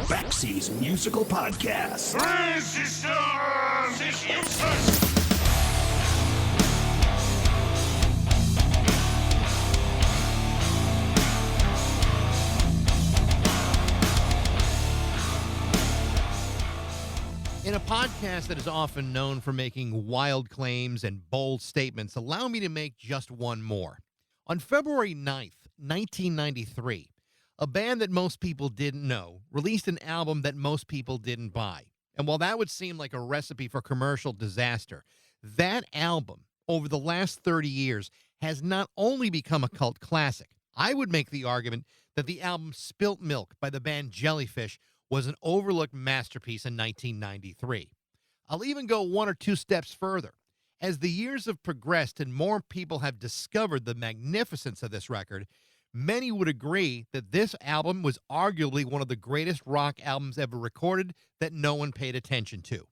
Baxie's musical podcast. Resistance is useless! In a podcast that is often known for making wild claims and bold statements, allow me to make just one more. On February 9th, 1993, a band that most people didn't know released an album that most people didn't buy. And while that would seem like a recipe for commercial disaster, that album, over the last 30 years, has not only become a cult classic, I would make the argument that the album Spilt Milk by the band Jellyfish was an overlooked masterpiece in 1993. I'll even go one or two steps further. As the years have progressed and more people have discovered the magnificence of this record, many would agree that this album was arguably one of the greatest rock albums ever recorded that no one paid attention to.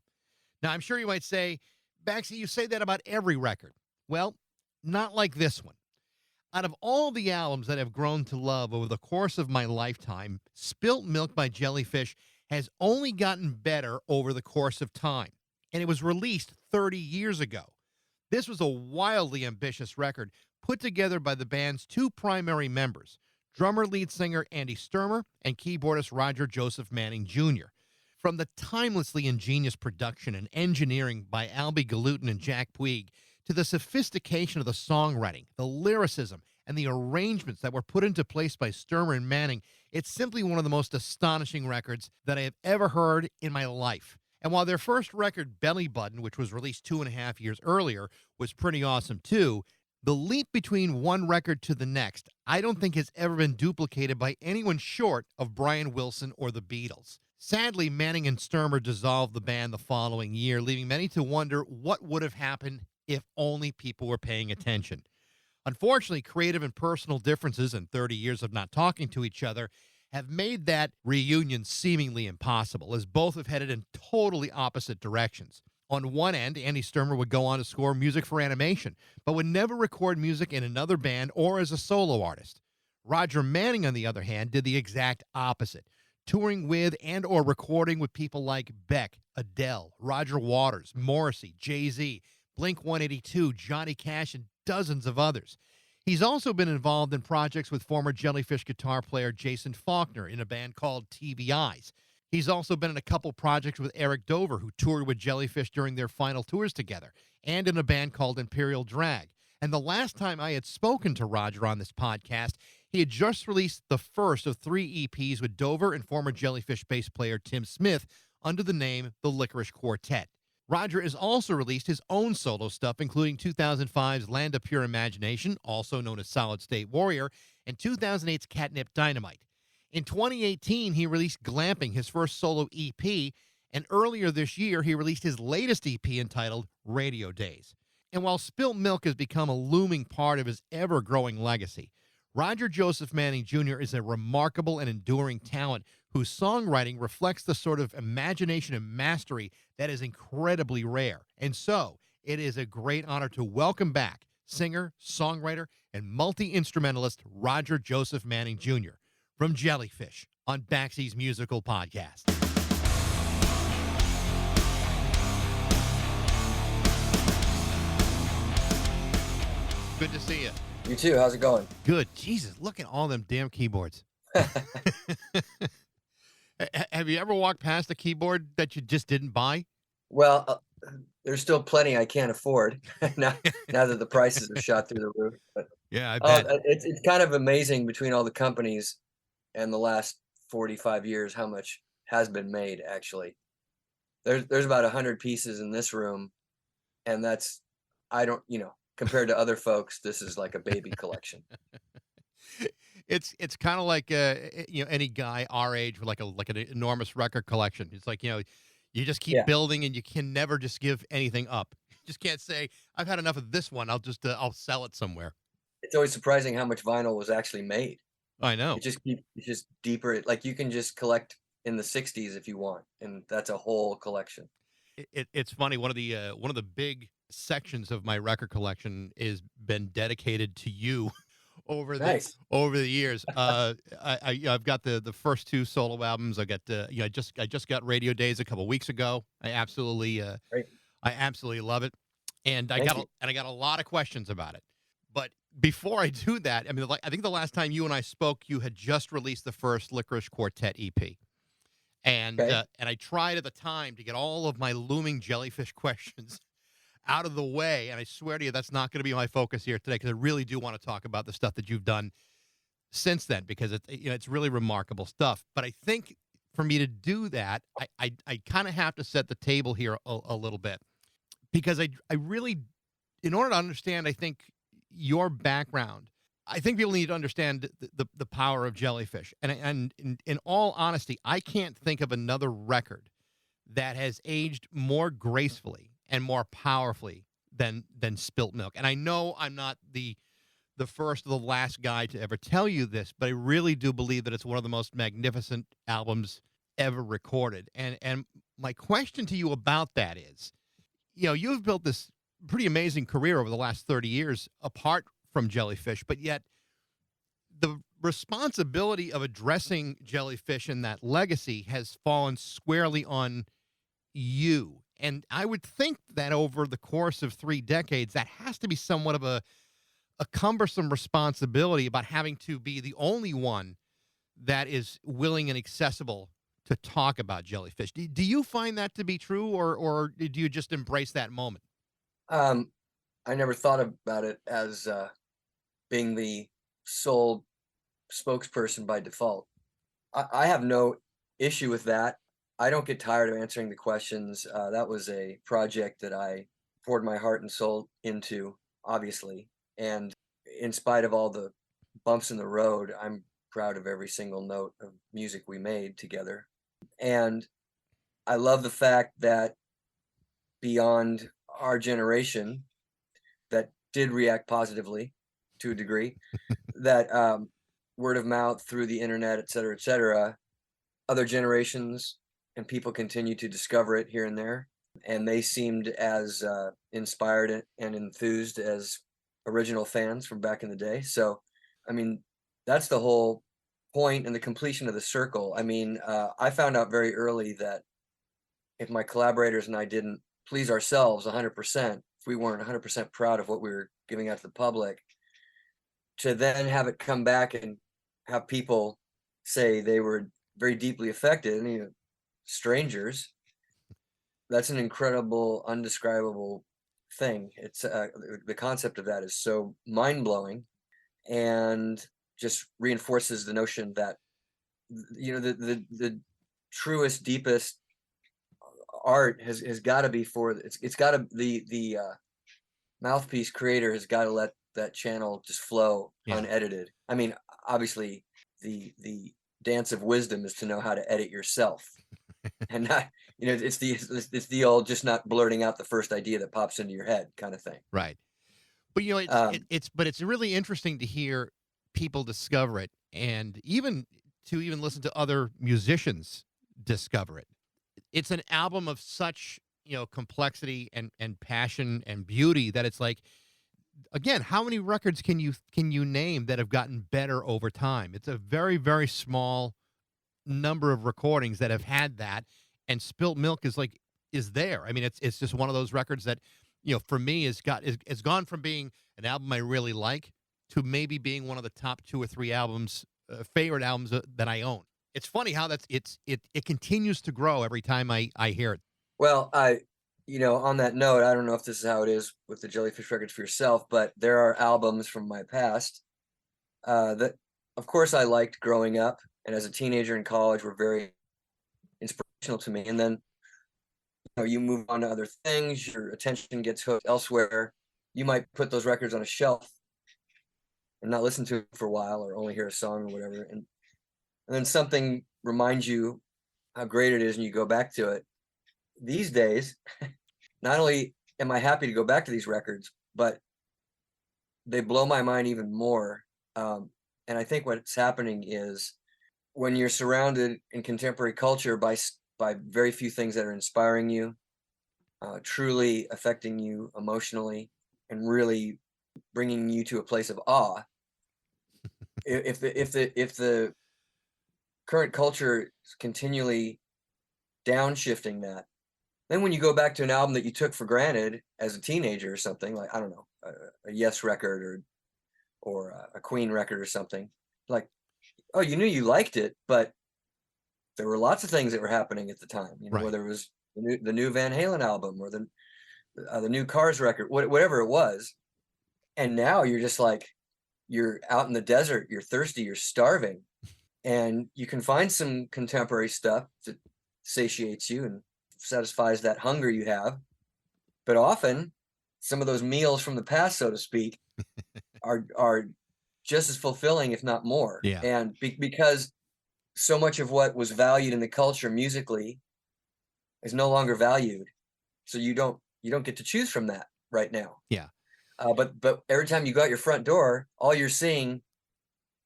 Now, I'm sure you might say, Baxie, you say that about every record. Well, not like this one. Out of all the albums that I've grown to love over the course of my lifetime, Spilt Milk by Jellyfish has only gotten better over the course of time, and it was released 30 years ago. This was a wildly ambitious record put together by the band's two primary members, drummer lead singer Andy Sturmer and keyboardist Roger Joseph Manning Jr. From the timelessly ingenious production and engineering by Albie Galutin and Jack Puig, to the sophistication of the songwriting, the lyricism, and the arrangements that were put into place by Sturmer and Manning, it's simply one of the most astonishing records that I have ever heard in my life. And while their first record, Belly Button, which was released 2.5 years earlier, was pretty awesome too, the leap between one record to the next, I don't think has ever been duplicated by anyone short of Brian Wilson or the Beatles. Sadly, Manning and Sturmer dissolved the band the following year, leaving many to wonder what would have happened if only people were paying attention. Unfortunately, creative and personal differences and 30 years of not talking to each other have made that reunion seemingly impossible, as both have headed in totally opposite directions. On one end, Andy Sturmer would go on to score music for animation, but would never record music in another band or as a solo artist. Roger Manning, on the other hand, did the exact opposite, touring with and or recording with people like Beck, Adele, Roger Waters, Morrissey, Jay-Z, Blink-182, Johnny Cash, and dozens of others. He's also been involved in projects with former Jellyfish guitar player Jason Faulkner in a band called TV Eyes. He's also been in a couple projects with Eric Dover, who toured with Jellyfish during their final tours together, and in a band called Imperial Drag. And the last time I had spoken to Roger on this podcast, he had just released the first of 3 EPs with Dover and former Jellyfish bass player Tim Smith under the name The Licorice Quartet. Roger has also released his own solo stuff, including 2005's Land of Pure Imagination, also known as Solid State Warrior, and 2008's Catnip Dynamite. In 2018, he released Glamping, his first solo EP, and earlier this year, he released his latest EP entitled Radio Days. And while Spilt Milk has become a looming part of his ever-growing legacy, Roger Joseph Manning Jr. is a remarkable and enduring talent whose songwriting reflects the sort of imagination and mastery that is incredibly rare. And so, it is a great honor to welcome back singer, songwriter, and multi-instrumentalist Roger Joseph Manning Jr. from Jellyfish on Baxie's Musical Podcast. Good to see you. You too. How's it going? Good. Jesus, look at all them damn keyboards. Have you ever walked past a keyboard that you just didn't buy? Well, there's still plenty I can't afford now that the prices have shot through the roof. But Yeah, I bet. it's kind of amazing between all the companies and the last 45 years how much has been made. Actually, there's about 100 pieces in this room, and that's compared to other folks, this is like a baby collection. It's kind of like any guy our age with like an enormous record collection. It's like, you just keep building and you can never just give anything up. You just can't say I've had enough of this one. I'll sell it somewhere. It's always surprising how much vinyl was actually made. I know. It's just deeper. Like you can just collect in the 60s if you want, and that's a whole collection. It's funny. One of the big sections of my record collection is been dedicated to you over the Nice. over the years. I've got the first two solo albums. I got I just got Radio Days a couple weeks ago. Great. I absolutely love it, and Thank you. I got a lot of questions about it. But before I do that, I mean, like, I think the last time you and I spoke, you had just released the first Licorice Quartet EP. Okay. And I tried at the time to get all of my looming Jellyfish questions out of the way. And I swear to you, that's not going to be my focus here today, because I really do want to talk about the stuff that you've done since then, because it's really remarkable stuff. But I think for me to do that, I kind of have to set the table here a little bit, because I really, in order to understand, I think, your background, I think people need to understand the power of Jellyfish. And in all honesty, I can't think of another record that has aged more gracefully and more powerfully than Spilt Milk. And I know I'm not the first or the last guy to ever tell you this, but I really do believe that it's one of the most magnificent albums ever recorded. And my question to you about that is, you've built this pretty amazing career over the last 30 years apart from Jellyfish, but yet the responsibility of addressing Jellyfish and that legacy has fallen squarely on you. And I would think that over the course of 3 decades, that has to be somewhat of a cumbersome responsibility, about having to be the only one that is willing and accessible to talk about Jellyfish. Do you find that to be true, or do you just embrace that moment? Um, I never thought about it as being the sole spokesperson by default. I have no issue with that. I don't get tired of answering the questions. That was a project that I poured my heart and soul into, obviously. And in spite of all the bumps in the road, I'm proud of every single note of music we made together. And I love the fact that beyond our generation, that did react positively to a degree, that word of mouth through the internet, et cetera, other generations and people continue to discover it here and there. And they seemed as inspired and enthused as original fans from back in the day. So, I mean, that's the whole point and the completion of the circle. I mean, I found out very early that if my collaborators and I didn't please ourselves 100%, if we weren't 100% proud of what we were giving out to the public, to then have it come back and have people say they were very deeply affected, and strangers, that's an incredible, undescribable thing. It's the concept of that is so mind-blowing, and just reinforces the notion that the truest, deepest art has got to be for it's got to the mouthpiece creator has got to let that channel just flow Yeah. unedited. I mean, obviously, the dance of wisdom is to know how to edit yourself, and not it's the old just not blurting out the first idea that pops into your head kind of thing. Right. But Um, it's really interesting to hear people discover it, and even listen to other musicians discover it. It's an album of such, complexity and passion and beauty, that it's like, again, how many records can you name that have gotten better over time? It's a very, very small number of recordings that have had that, and Spilt Milk is there. I mean, it's just one of those records that, for me, has gone from being an album I really like to maybe being one of the top 2 or 3 albums, favorite albums that I own. It's funny how it continues to grow every time I hear it. well, on that note, I don't know if this is how it is with the Jellyfish records for yourself, but there are albums from my past that, of course, I liked growing up, and as a teenager in college, were very inspirational to me. And then, you move on to other things, your attention gets hooked elsewhere. You might put those records on a shelf and not listen to it for a while, or only hear a song or whatever. And then something reminds you how great it is, and you go back to it. These days, not only am I happy to go back to these records, but they blow my mind even more. And I think what's happening is, when you're surrounded in contemporary culture by very few things that are inspiring you, truly affecting you emotionally, and really bringing you to a place of awe, if the current culture is continually downshifting that, then when you go back to an album that you took for granted as a teenager or something, like, I don't know, a Yes record or a Queen record or something, like, oh, you knew you liked it, but there were lots of things that were happening at the time, Right. whether it was the new Van Halen album or the new Cars record, whatever it was. And now you're just like, you're out in the desert, you're thirsty, you're starving, and you can find some contemporary stuff that satiates you and satisfies that hunger you have. But often, some of those meals from the past, so to speak, are just as fulfilling, if not more. Yeah. And because so much of what was valued in the culture musically is no longer valued, so you don't get to choose from that right now. Yeah. But every time you go out your front door, all you're seeing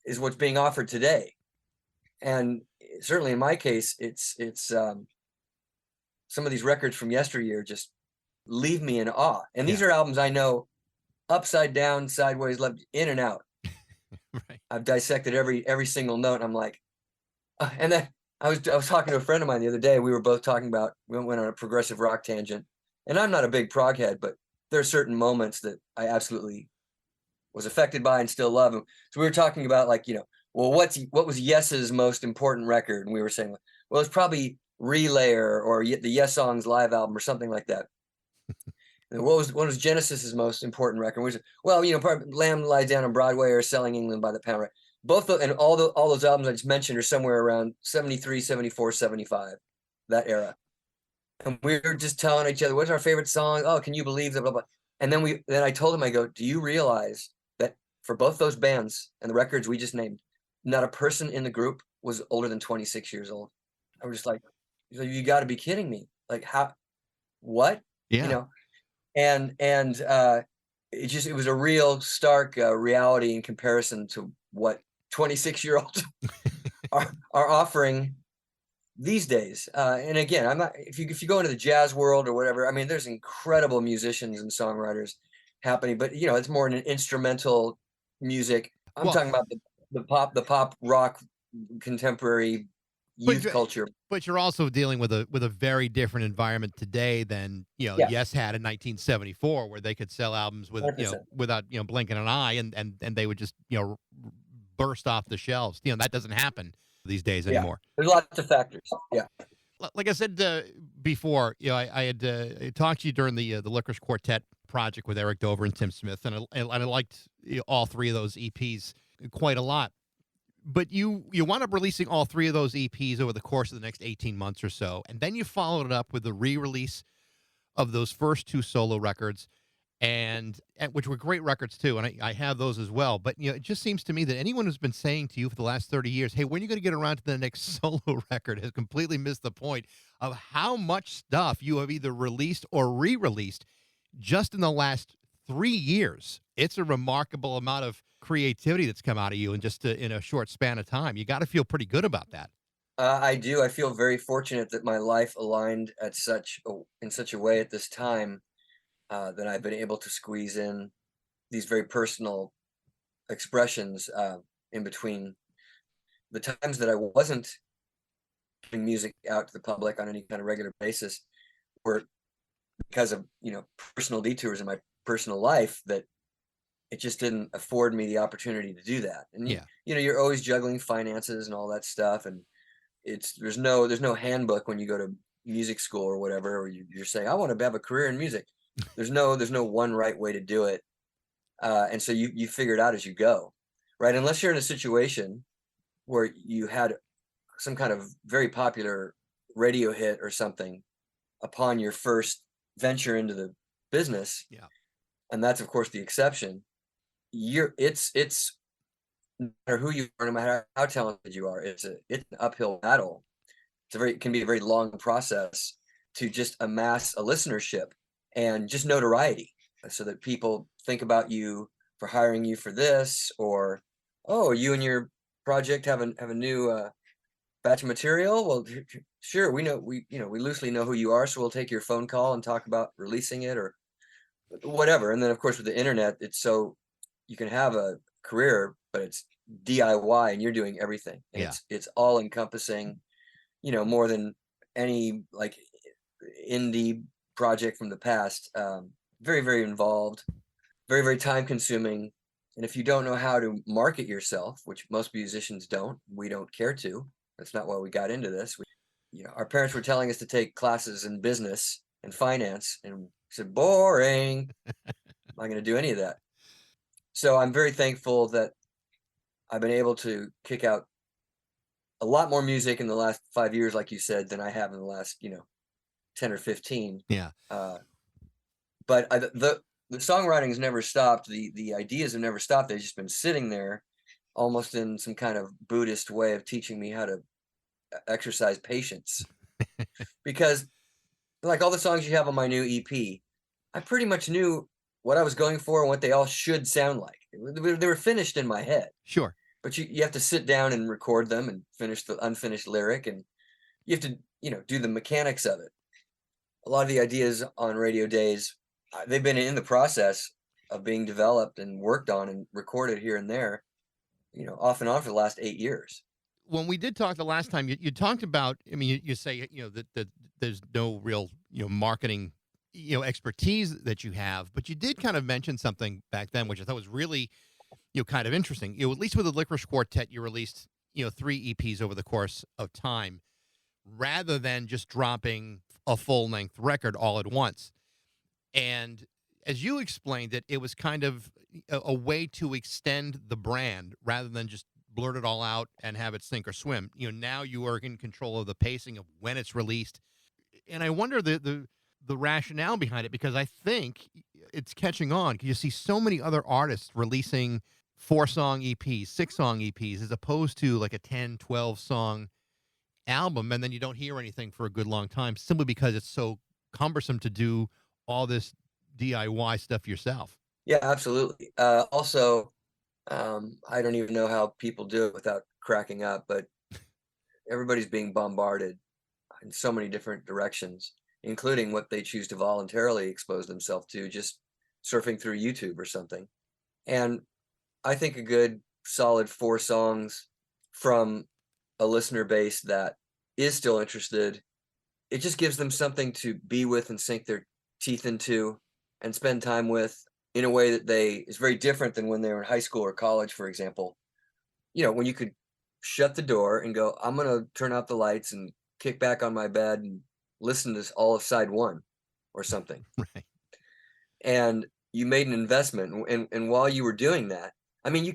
is what's being offered today. And certainly in my case, it's some of these records from yesteryear just leave me in awe. And these Yeah. are albums I know upside down, sideways, left, in and out. Right. I've dissected every single note. And I'm like, and then I was talking to a friend of mine the other day. We were both talking about, we went on a progressive rock tangent, and I'm not a big prog head, but there are certain moments that I absolutely was affected by and still love. And so we were talking about, like, well, what was Yes's most important record? And we were saying, well, it's probably Relayer or the Yes Songs live album or something like that. And what was Genesis's most important record? We said, well, probably Lamb Lies Down on Broadway or Selling England by the Pound. Right? And all those albums I just mentioned are somewhere around 73, 74, 75, that era. And we were just telling each other, what's our favorite song? Oh, can you believe that? Blah, blah. And then I told him, I go, do you realize that for both those bands and the records we just named, not a person in the group was older than 26 years old? I was just like, you got to be kidding me. Like, how, what? Yeah. And it was a real stark reality in comparison to what 26-year-olds are offering these days. And again, I'm not, if you go into the jazz world or whatever, I mean, there's incredible musicians and songwriters happening, but it's more in an instrumental music. I'm Well, talking about the pop rock contemporary But youth you- culture. but you're also dealing with a very different environment today than Yeah. Yes had in 1974, where they could sell albums with 100%. without blinking an eye, and they would just burst off the shelves. That doesn't happen these days Yeah. anymore. There's lots of factors. Yeah. Like I said before, I had talked to you during the Licorice Quartet project with Eric Dover and Tim Smith, and I liked all three of those EPs quite a lot. But you wound up releasing all three of those EPs over the course of the next 18 months or so, and then you followed it up with the re-release of those first two solo records, and which were great records too, and I have those as well. But it just seems to me that anyone who's been saying to you for the last 30 years, "Hey, when are you going to get around to the next solo record?" has completely missed the point of how much stuff you have either released or re-released just in the last 3 years. It's a remarkable amount of creativity that's come out of you in a short span of time. You got to feel pretty good about that. I do. I feel very fortunate that my life aligned in such a way at this time that I've been able to squeeze in these very personal expressions in between the times that I wasn't putting music out to the public on any kind of regular basis, were because of personal detours in my personal life that it just didn't afford me the opportunity to do that. And Yeah. you're always juggling finances and all that stuff, and there's no handbook when you go to music school or whatever, or you're saying I want to have a career in music. There's no one right way to do it, and so you figure it out as you go, right? Unless you're in a situation where you had some kind of very popular radio hit or something upon your first venture into the business. Yeah. And that's of course the exception. It's no matter who you are, no matter how talented you are, it's an uphill battle. It can be a very long process to just amass a listenership and just notoriety, so that people think about you for hiring you for this, or, oh, you and your project have a new batch of material. Well, sure, we loosely know who you are, so we'll take your phone call and talk about releasing it or whatever. And then of course with the internet, it's so you can have a career, but it's DIY and you're doing everything. And Yeah. it's all encompassing, more than any like indie project from the past. Very, very involved, very, very time consuming. And if you don't know how to market yourself, which most musicians don't, we don't care to. That's not why we got into this. Our parents were telling us to take classes in business and finance, and we said, boring. I'm not going to do any of that. So I'm very thankful that I've been able to kick out a lot more music in the last 5 years, like you said, than I have in the last, 10 or 15. Yeah. But the songwriting has never stopped. The ideas have never stopped. They've just been sitting there almost in some kind of Buddhist way of teaching me how to exercise patience. Because like all the songs you have on my new EP, I pretty much knew what I was going for and what they all should sound like. They were finished in my head. Sure. But you have to sit down and record them and finish the unfinished lyric, and you have to, do the mechanics of it. A lot of the ideas on Radio Days, they've been in the process of being developed and worked on and recorded here and there, off and on for the last 8 years. When we did talk the last time, you talked about, I mean, you say, that there's no real, marketing, expertise that you have, but you did kind of mention something back then, which I thought was really, kind of interesting. At least with the Licorice Quartet, you released, 3 EPs over the course of time, rather than just dropping a full-length record all at once. And as you explained it, it was kind of a way to extend the brand rather than just blurt it all out and have it sink or swim. Now you are in control of the pacing of when it's released. And I wonder the rationale behind it, because I think it's catching on, because you see so many other artists releasing 4-song EPs, 6-song EPs, as opposed to like a 10, 12-song album, and then you don't hear anything for a good long time, simply because it's so cumbersome to do all this DIY stuff yourself. Yeah, absolutely. Also, I don't even know how people do it without cracking up, but everybody's being bombarded in so many different directions, including what they choose to voluntarily expose themselves to, just surfing through YouTube or something. And I think a good solid 4 songs from a listener base that is still interested, it just gives them something to be with and sink their teeth into and spend time with in a way that is very different than when they were in high school or college, for example. When you could shut the door and go, I'm going to turn out the lights and kick back on my bed and listen to all of side 1 or something. Right. And you made an investment. And while you were doing that, I mean,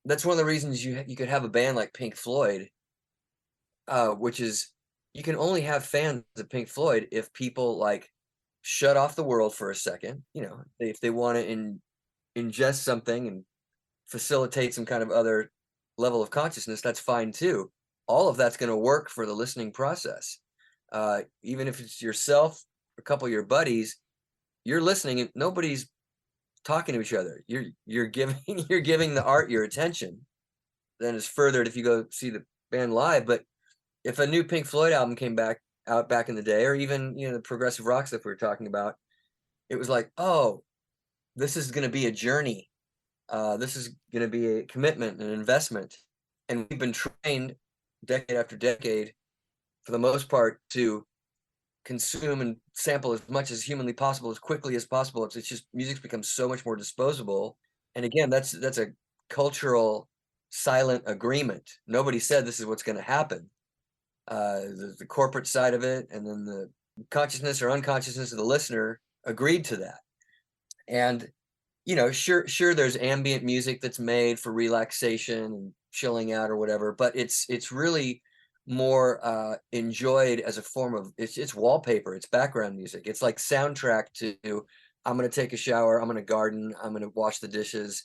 that's one of the reasons you could have a band like Pink Floyd, which is, you can only have fans of Pink Floyd if people like shut off the world for a second. If they want to ingest something and facilitate some kind of other level of consciousness, that's fine too. All of that's going to work for the listening process. Even if it's yourself, a couple of your buddies, you're listening and nobody's talking to each other. You're giving the art your attention. Then it's furthered if you go see the band live. But if a new Pink Floyd album came out back in the day, or even the progressive rock stuff we were talking about, it was like, oh, this is going to be a journey. This is going to be a commitment, an investment. And we've been trained decade after decade, for the most part, to consume and sample as much as humanly possible, as quickly as possible. It's just, music's become so much more disposable. And again, that's a cultural silent agreement. Nobody said this is what's going to happen. The corporate side of it, and then the consciousness or unconsciousness of the listener agreed to that. And sure, there's ambient music that's made for relaxation and chilling out or whatever, but it's really more enjoyed as a form of, it's wallpaper, it's background music. It's like soundtrack to, I'm going to take a shower, I'm going to garden, I'm going to wash the dishes.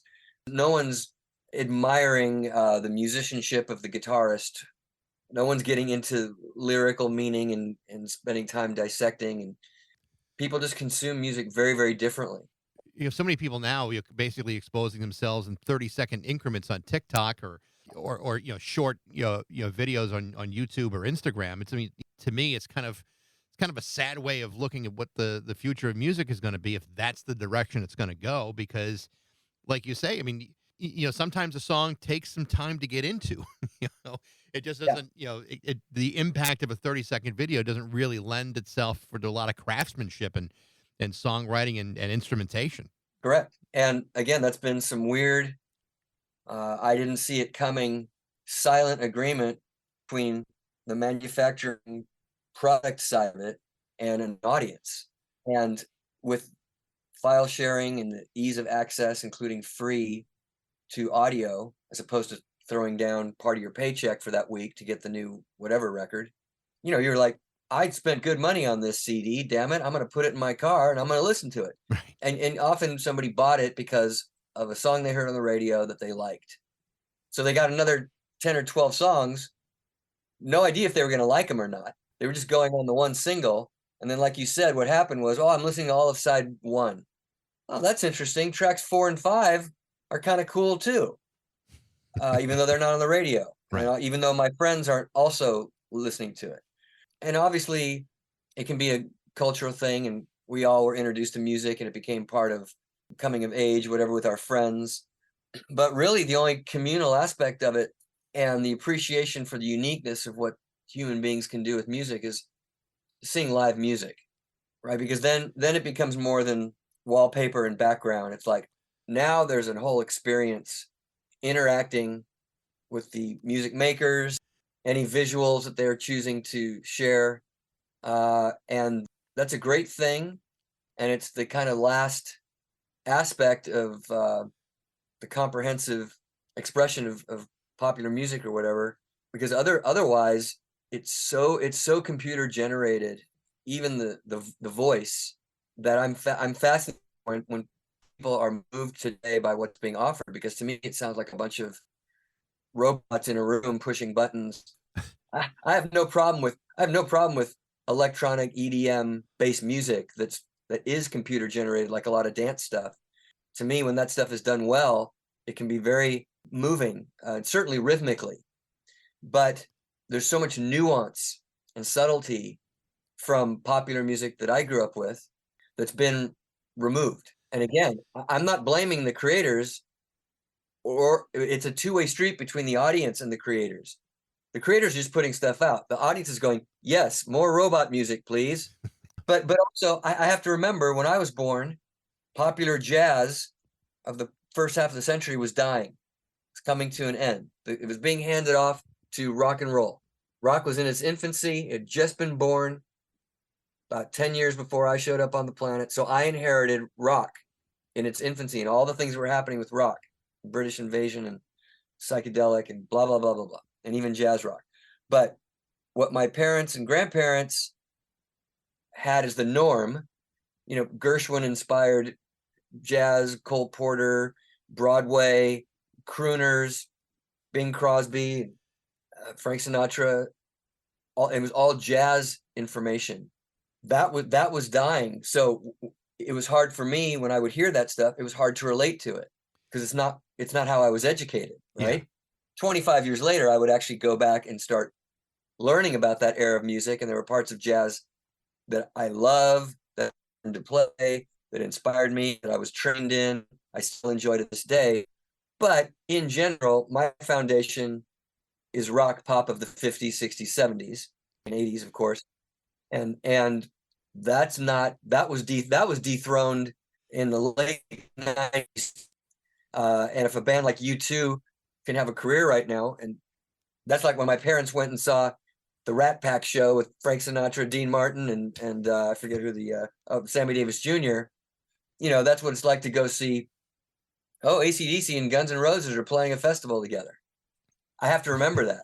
No one's admiring the musicianship of the guitarist. No one's getting into lyrical meaning and spending time dissecting. And people just consume music very, very differently. So many people now, basically exposing themselves in 30-second increments on TikTok or short videos on YouTube or Instagram. To me, it's kind of a sad way of looking at what the future of music is going to be, if that's the direction it's going to go. Because, like you say, I mean, sometimes a song takes some time to get into. It just doesn't. The impact of a 30-second video doesn't really lend itself for a lot of craftsmanship and songwriting and instrumentation. Correct. And again, that's been some weird, I didn't see it coming, silent agreement between the manufacturing product side of it and an audience. And with file sharing and the ease of access, including free to audio, as opposed to throwing down part of your paycheck for that week to get the new whatever record, you're like, I'd spent good money on this CD, damn it, I'm going to put it in my car and I'm going to listen to it. Right. And often somebody bought it because of a song they heard on the radio that they liked. So they got another 10 or 12 songs, no idea if they were going to like them or not. They were just going on the one single. And then, like you said, what happened was, I'm listening to all of side one. Oh, that's interesting. Tracks 4 and 5 are kind of cool too, even though they're not on the radio. Right. Even though my friends aren't also listening to it. And obviously, it can be a cultural thing, and we all were introduced to music, and it became part of coming of age, whatever, with our friends. But really, the only communal aspect of it and the appreciation for the uniqueness of what human beings can do with music is seeing live music, right? Because then it becomes more than wallpaper and background. It's like now there's a whole experience interacting with the music makers, any visuals that they're choosing to share. And that's a great thing. And it's the kind of last aspect of the comprehensive expression of popular music or whatever, because otherwise it's so computer generated, even the voice, that I'm fascinated when people are moved today by what's being offered, because to me it sounds like a bunch of robots in a room pushing buttons. I have no problem with electronic EDM based music that is computer generated, like a lot of dance stuff. To me, when that stuff is done well, it can be very moving, certainly rhythmically. But there's so much nuance and subtlety from popular music that I grew up with that's been removed. And again, I'm not blaming the creators, or it's a two-way street between the audience and the creators. The creators are just putting stuff out. The audience is going, yes, more robot music, please. But also, I have to remember, when I was born, popular jazz of the first half of the century was dying. It's coming to an end. It was being handed off to rock and roll. Rock was in its infancy. It had just been born about 10 years before I showed up on the planet. So I inherited rock in its infancy and all the things that were happening with rock, British invasion and psychedelic and blah, blah, blah, blah, blah, and even jazz rock. But what my parents and grandparents had as the norm, Gershwin inspired jazz, Cole Porter, Broadway, crooners, Bing Crosby, Frank Sinatra. It was all jazz information. That was dying. So it was hard for me when I would hear that stuff. It was hard to relate to it because it's not how I was educated. Right. Yeah. 25 years later, I would actually go back and start learning about that era of music, and there were parts of jazz that I love, that I learned to play, that inspired me, that I was trained in. I still enjoy to this day. But in general, my foundation is rock pop of the 50s, 60s, 70s, and 80s, of course. And that was dethroned in the late 90s. And if a band like U2 can have a career right now, and that's like when my parents went and saw the Rat Pack show with Frank Sinatra, Dean Martin, and I forget who Sammy Davis Jr. That's what it's like to go see, AC/DC and Guns N' Roses are playing a festival together. I have to remember that,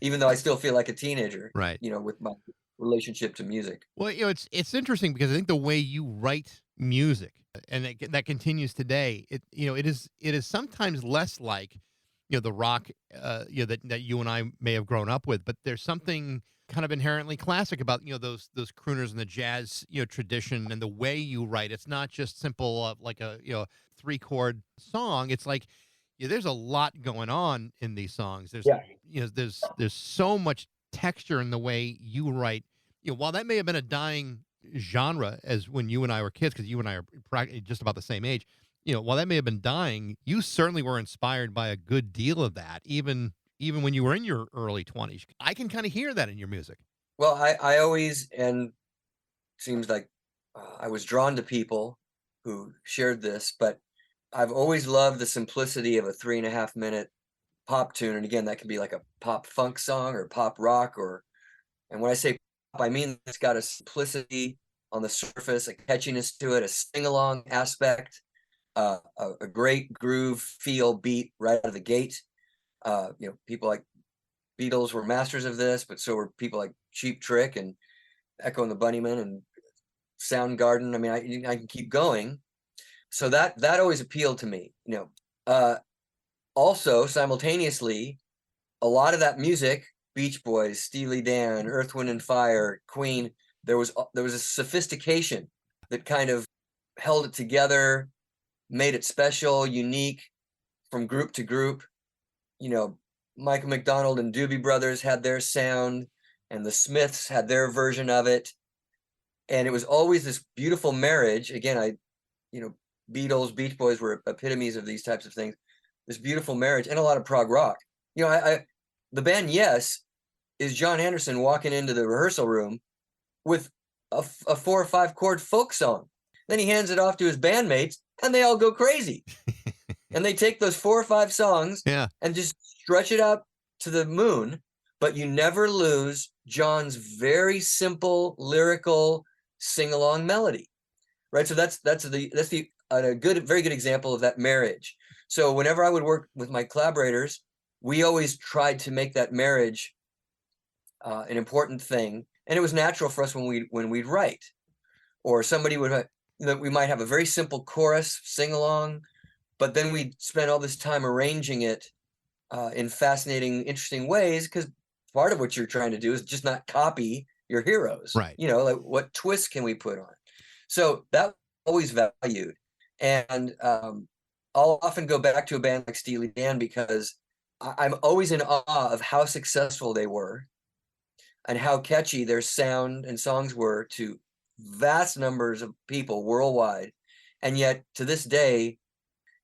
even though I still feel like a teenager, right? With my relationship to music. Well, it's interesting because I think the way you write music, and that continues today, it is sometimes less like the rock that you and I may have grown up with, but there's something kind of inherently classic about those crooners and the jazz tradition and the way you write. It's not just simple like a 3-chord song. It's like there's a lot going on in these songs. There's so much texture in the way you write. While that may have been a dying genre as when you and I were kids, because you and I are just about the same age, while that may have been dying, you certainly were inspired by a good deal of that, even when you were in your early 20s. I can kind of hear that in your music. Well, I always, and seems like I was drawn to people who shared this, but I've always loved the simplicity of a 3.5 minute pop tune. And again, that can be like a pop funk song or pop rock, and when I say pop, I mean it's got a simplicity on the surface, a catchiness to it, a sing along aspect, a great groove feel beat right out of the gate. People like Beatles were masters of this, but so were people like Cheap Trick and Echo and the Bunnymen and Soundgarden. I mean, I can keep going. So that always appealed to me. Also simultaneously, a lot of that music, Beach Boys, Steely Dan, Earth, Wind and Fire, Queen, there was a sophistication that kind of held it together, made it special, unique from group to group. Michael McDonald and Doobie Brothers had their sound, and the Smiths had their version of it. And it was always this beautiful marriage. Again, Beatles, Beach Boys were epitomes of these types of things. This beautiful marriage, and a lot of prog rock. The band Yes is John Anderson walking into the rehearsal room with a 4 or 5 chord folk song. Then he hands it off to his bandmates, and they all go crazy. And they take those 4 or 5 songs and just stretch it out to the moon, but you never lose John's very simple lyrical sing-along melody, right? So that's a very good example of that marriage. So whenever I would work with my collaborators, we always tried to make that marriage an important thing, and it was natural for us when we'd write, or somebody would we might have a very simple chorus sing along, but then we'd spend all this time arranging it in fascinating, interesting ways, because part of what you're trying to do is just not copy your heroes, right? Like what twists can we put on it? So that always valued, and I'll often go back to a band like Steely Dan because I'm always in awe of how successful they were and how catchy their sound and songs were to vast numbers of people worldwide. And yet to this day,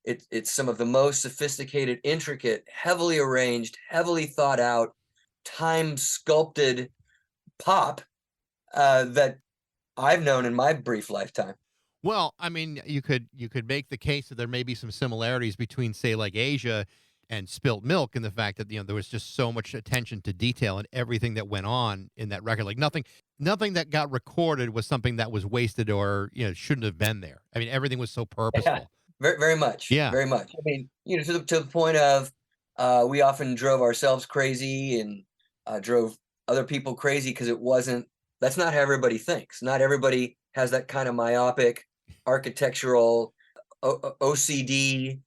it's some of the most sophisticated, intricate, heavily arranged, heavily thought out, time sculpted pop that I've known in my brief lifetime. Well, I mean, you could make the case that there may be some similarities between, say, like Asia and Spilt Milk, in the fact that there was just so much attention to detail and everything that went on in that record. Like nothing that got recorded was something that was wasted or shouldn't have been there. I mean, everything was so purposeful. Yeah, very, very much. Yeah, very much. I mean, to the point of we often drove ourselves crazy and drove other people crazy because that's not how everybody thinks. Not everybody has that kind of myopic architectural OCD,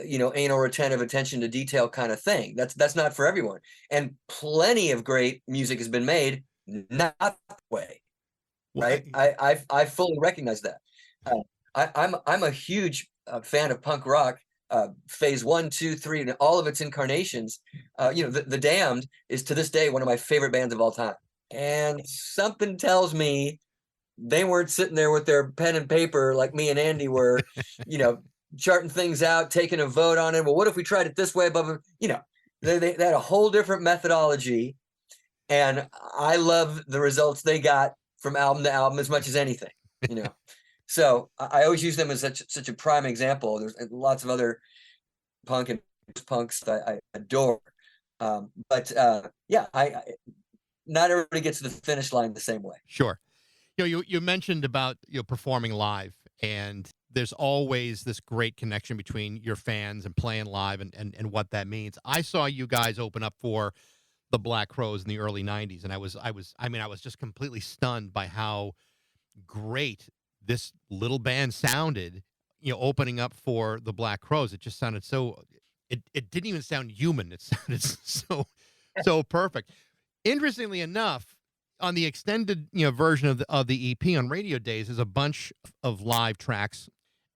anal retentive attention to detail kind of thing. That's not for everyone. And plenty of great music has been made not that way, right? I fully recognize that. I'm a huge fan of punk rock, phase 1, 2, 3, and all of its incarnations. The Damned is to this day one of my favorite bands of all time. And something tells me they weren't sitting there with their pen and paper like me and Andy were, charting things out, taking a vote on it. Well, what if we tried it this way? They had a whole different methodology, and I love the results they got from album to album as much as anything. So I always use them as such a prime example. There's lots of other punk and punks that I adore, but not everybody gets to the finish line the same way. Sure. You mentioned about performing live, and there's always this great connection between your fans and playing live and what that means. I saw you guys open up for the Black Crowes in the early 90s, and I was just completely stunned by how great this little band sounded, opening up for the Black Crowes. It just sounded it didn't even sound human. It sounded so perfect. Interestingly enough, on the extended version of the EP on Radio Days is a bunch of live tracks,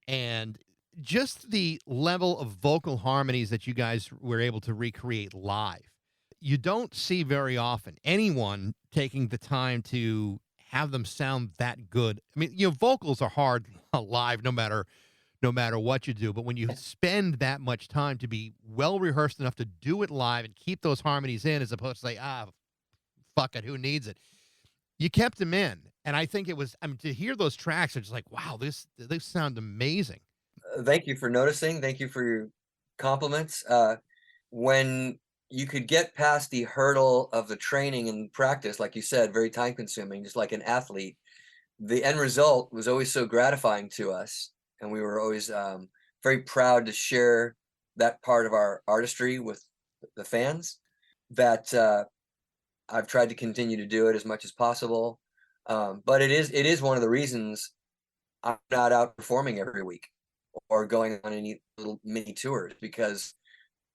and just the level of vocal harmonies that you guys were able to recreate live. You don't see very often anyone taking the time to have them sound that good. I mean, vocals are hard live no matter no matter what you do. But when you spend that much time to be well rehearsed enough to do it live and keep those harmonies in, as opposed to say, fuck it, who needs it? You kept them in. And I think it was, I mean, to hear those tracks, it's like, wow, they sound amazing. Thank you for noticing. Thank you for your compliments. When you could get past the hurdle of the training and practice, like you said, very time consuming, just like an athlete, the end result was always so gratifying to us. And we were always very proud to share that part of our artistry with the fans, that I've tried to continue to do it as much as possible. But it is one of the reasons I'm not out performing every week or going on any little mini tours, because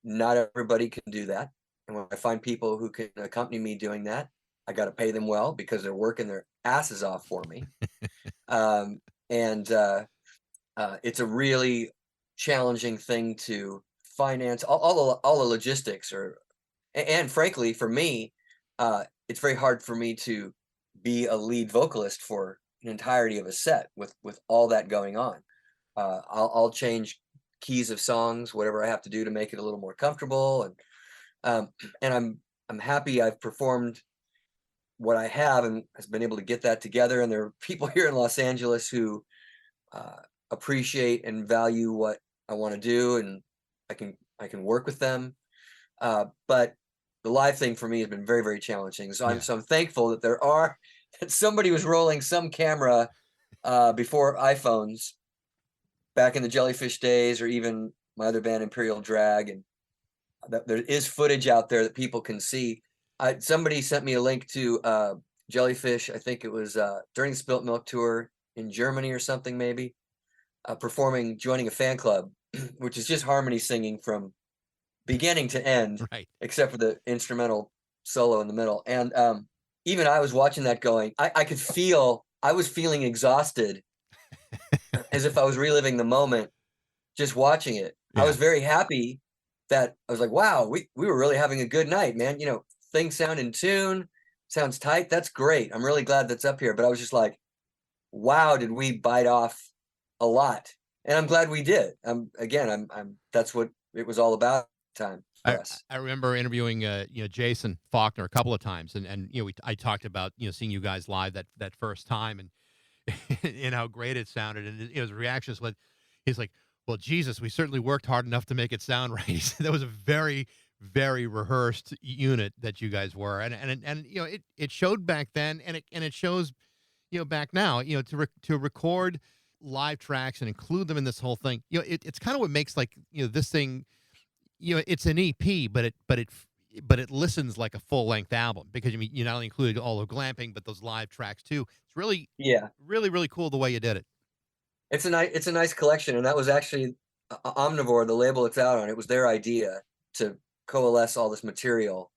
not everybody can do that. And when I find people who can accompany me doing that, I got to pay them well, because they're working their asses off for me. And it's a really challenging thing to finance. All the logistics are, and frankly, for me, it's very hard for me to be a lead vocalist for an entirety of a set with all that going on. I'll change keys of songs, whatever I have to do to make it a little more comfortable, and I'm happy I've performed what I have and has been able to get that together. And there are people here in Los Angeles who appreciate and value what I want to do, and I can work with them. But the live thing for me has been very, very challenging. So I'm thankful that that somebody was rolling some camera before iPhones back in the Jellyfish days, or even my other band, Imperial Drag, and there is footage out there that people can see. Somebody sent me a link to Jellyfish. I think it was during the Spilt Milk tour in Germany or something, maybe, joining a fan club, which is just harmony singing from beginning to end, Right. except for the instrumental solo in the middle. And even I was watching that going, I was feeling exhausted, as if I was reliving the moment just watching it. Yeah. I was very happy that I was like, wow, we were really having a good night, man. Things sound in tune, sounds tight. That's great. I'm really glad that's up here. But I was just like, wow, did we bite off a lot? And I'm glad we did. Again, that's what it was all about at the time for us. I remember interviewing Jason Faulkner a couple of times, and I talked about seeing you guys live that first time, and and how great it sounded, and his reactions was, he's like, well, Jesus, we certainly worked hard enough to make it sound right. He said that was a very, very rehearsed unit that you guys were, and it showed back then, and it shows back now, to record live tracks and include them in this whole thing. It's kind of what makes, like, this thing, it's an EP, but it listens like a full length album, because you not only included all the glamping, but those live tracks too. It's really, really, really cool the way you did it. It's a nice collection, and that was actually Omnivore, the label it's out on. It was their idea to coalesce all this material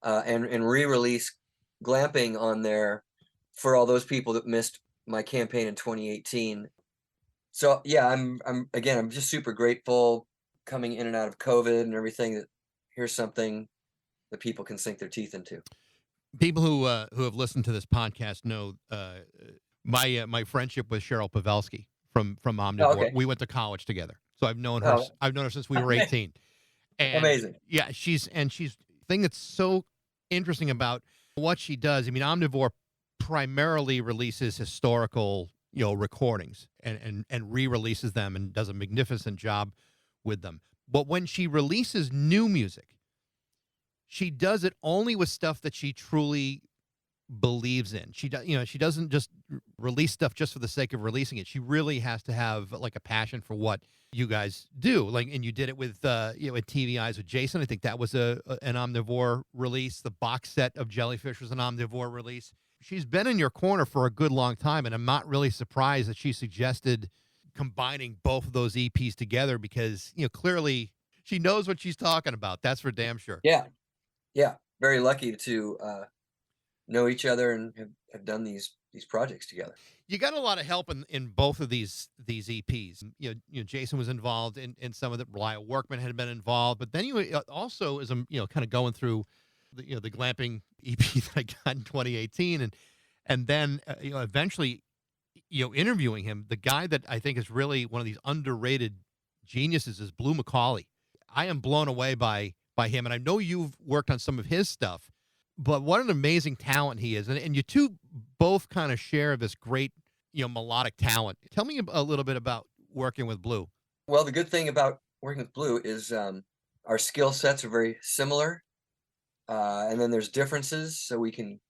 and re-release glamping on there for all those people that missed my campaign in 2018. So yeah, I'm just super grateful, coming in and out of COVID and everything, that here's something that people can sink their teeth into. People who have listened to this podcast know my friendship with Cheryl Pavelski from Omnivore. Oh, okay. We went to college together, so I've known her. I've known her since we were 18. And amazing. Yeah, she's thing that's so interesting about what she does. I mean, Omnivore primarily releases historical recordings and re-releases them, and does a magnificent job with them. But when she releases new music, she does it only with stuff that she truly believes in. She doesn't just release stuff just for the sake of releasing it. She really has to have like a passion for what you guys do. Like, and you did it with at TV Eyes with Jason. I think that was an Omnivore release. The box set of Jellyfish was an Omnivore release. She's been in your corner for a good long time, and I'm not really surprised that she suggested combining both of those EPs together, because clearly she knows what she's talking about. That's for damn sure. Yeah, very lucky to know each other and have done these projects together. You got a lot of help in both of these EPs. Jason was involved in some of the. Lyle Workman had been involved, but then you also, as I'm kind of going through the glamping EP that I got in 2018, and then eventually interviewing him, the guy that I think is really one of these underrated geniuses is Blue McCauley. I am blown away by him, and I know you've worked on some of his stuff, but what an amazing talent he is. And you two both kind of share this great, melodic talent. Tell me a little bit about working with Blue. Well, the good thing about working with Blue is our skill sets are very similar, and then there's differences, so we can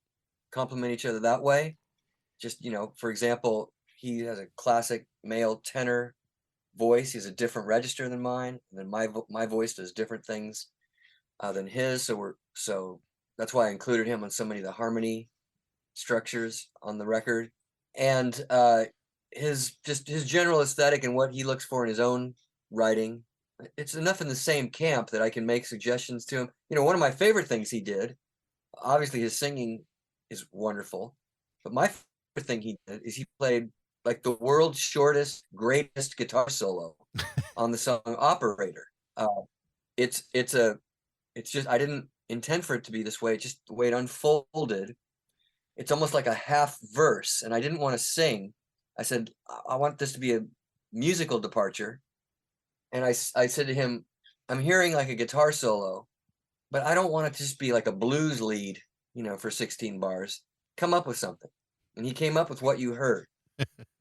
complement each other that way. Just, for example, he has a classic male tenor voice. He has a different register than mine, and then my voice does different things than his. So that's why I included him on so many of the harmony structures on the record, and his general aesthetic and what he looks for in his own writing. It's enough in the same camp that I can make suggestions to him. One of my favorite things he did, obviously his singing is wonderful, but my favorite thing he did is he played like the world's shortest, greatest guitar solo on the song Operator. It's just, I didn't intend for it to be this way. Just the way it unfolded, it's almost like a half verse, and I didn't want to sing. I said, I want this to be a musical departure. And I said to him, I'm hearing like a guitar solo, but I don't want it to just be like a blues lead, for 16 bars. Come up with something. And he came up with what you heard.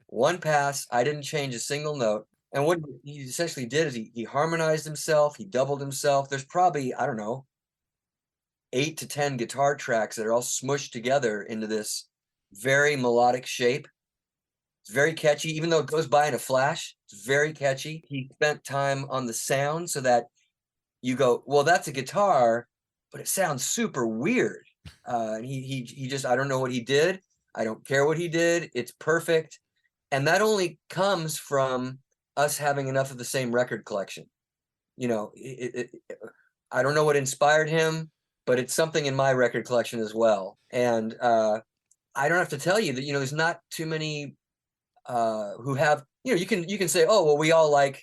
One pass, I didn't change a single note. And what he essentially did is he harmonized himself, he doubled himself. There's probably, I don't know, 8 to 10 guitar tracks that are all smushed together into this very melodic shape. It's very catchy, even though it goes by in a flash. It's very catchy. He spent time on the sound so that you go, well, that's a guitar, but it sounds super weird. And he just, I don't know what he did. I don't care what he did. It's perfect. And that only comes from us having enough of the same record collection. I don't know what inspired him, but it's something in my record collection as well. And I don't have to tell you that, there's not too many who have, you can say, oh, well, we all like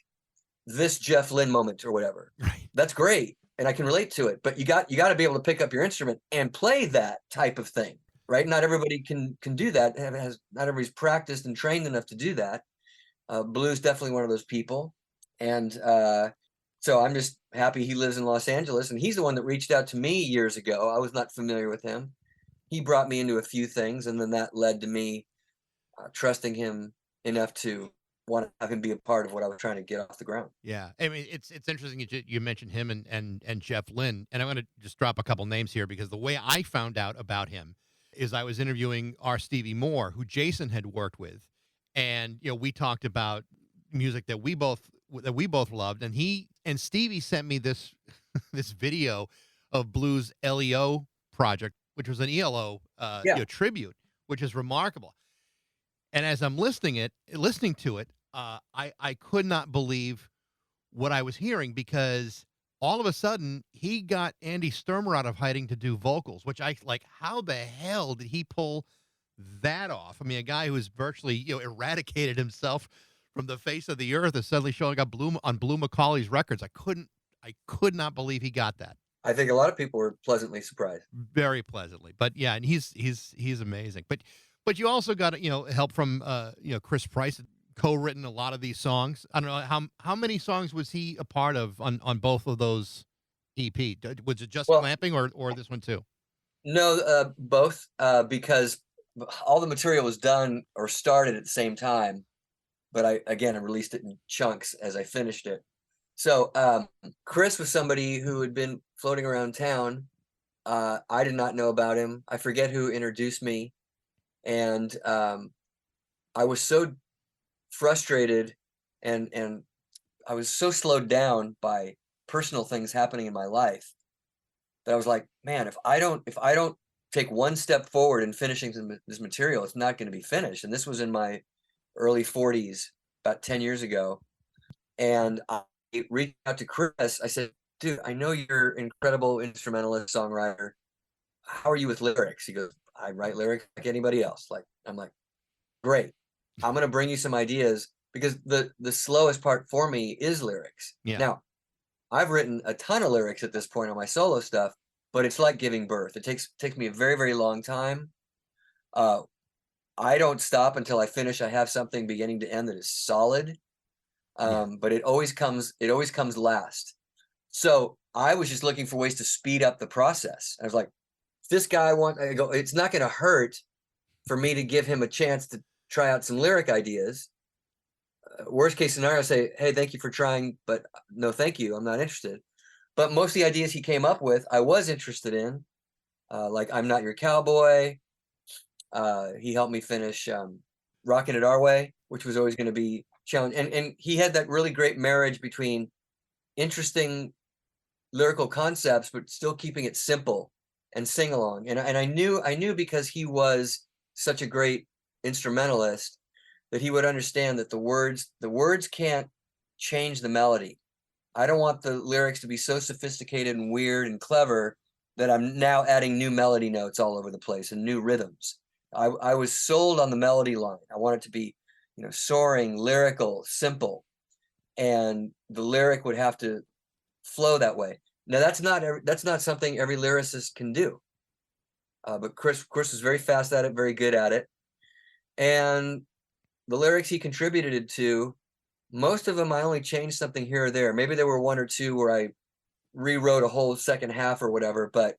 this Jeff Lynne moment or whatever. Right. That's great. And I can relate to it, but you got to be able to pick up your instrument and play that type of thing, right? Not everybody can do that. Not everybody's practiced and trained enough to do that. Blue's definitely one of those people. And so I'm just happy he lives in Los Angeles, and he's the one that reached out to me years ago. I was not familiar with him. He brought me into a few things, and then that led to me trusting him enough to want to have him be a part of what I was trying to get off the ground. Yeah, I mean, it's interesting you mentioned him and Jeff Lynne, and I'm going to just drop a couple names here because the way I found out about him is I was interviewing our Stevie Moore, who Jason had worked with, and we talked about music that we both loved, and Stevie sent me this this video of Blue's LEO project, which was an ELO tribute, which is remarkable. And as I'm listening to it, I could not believe what I was hearing, because all of a sudden he got Andy Sturmer out of hiding to do vocals, which I like. How the hell did he pull that off? I mean, a guy who has virtually eradicated himself from the face of the earth is suddenly showing up on Blue McCauley's records. I could not believe he got that. I think a lot of people were pleasantly surprised. Very pleasantly, but yeah, and he's amazing. But you also got help from Chris Price, co-written a lot of these songs. I don't know how many songs was he a part of on both of those EP? Was it just Clamping or this one too? No, both, because all the material was done or started at the same time, but I released it in chunks as I finished it. So Chris was somebody who had been floating around town. I did not know about him. I forget who introduced me. And I was so frustrated and I was so slowed down by personal things happening in my life that I was like, man, if I don't take one step forward in finishing this material, it's not going to be finished. And this was in my early 40s, about 10 years ago. And I reached out to Chris. I said, dude, I know you're an incredible instrumentalist, songwriter. How are you with lyrics? He goes, I write lyrics like anybody else. I'm like, great. I'm going to bring you some ideas, because the slowest part for me is lyrics. Yeah. Now, I've written a ton of lyrics at this point on my solo stuff, but it's like giving birth. It takes me a very, very long time. I don't stop until I finish. I have something beginning to end that is solid. Yeah. But it always comes last. So I was just looking for ways to speed up the process. I was like, if this guy I go, it's not going to hurt for me to give him a chance to try out some lyric ideas. Worst case scenario, say, hey, thank you for trying, but no, thank you. I'm not interested. But most of the ideas he came up with, I was interested in, like I'm Not Your Cowboy. He helped me finish Rockin' It Our Way, which was always going to be challenging. And he had that really great marriage between interesting lyrical concepts, but still keeping it simple and sing along. And I knew because he was such a great instrumentalist that he would understand that the words can't change the melody. I don't want the lyrics to be so sophisticated and weird and clever that I'm now adding new melody notes all over the place and new rhythms. I was sold on the melody line. I want it to be, soaring, lyrical, simple, and the lyric would have to flow that way. Now that's not something every lyricist can do. But Chris was very fast at it, very good at it, and the lyrics he contributed to, most of them I only changed something here or there. Maybe there were one or two where I rewrote a whole second half or whatever, but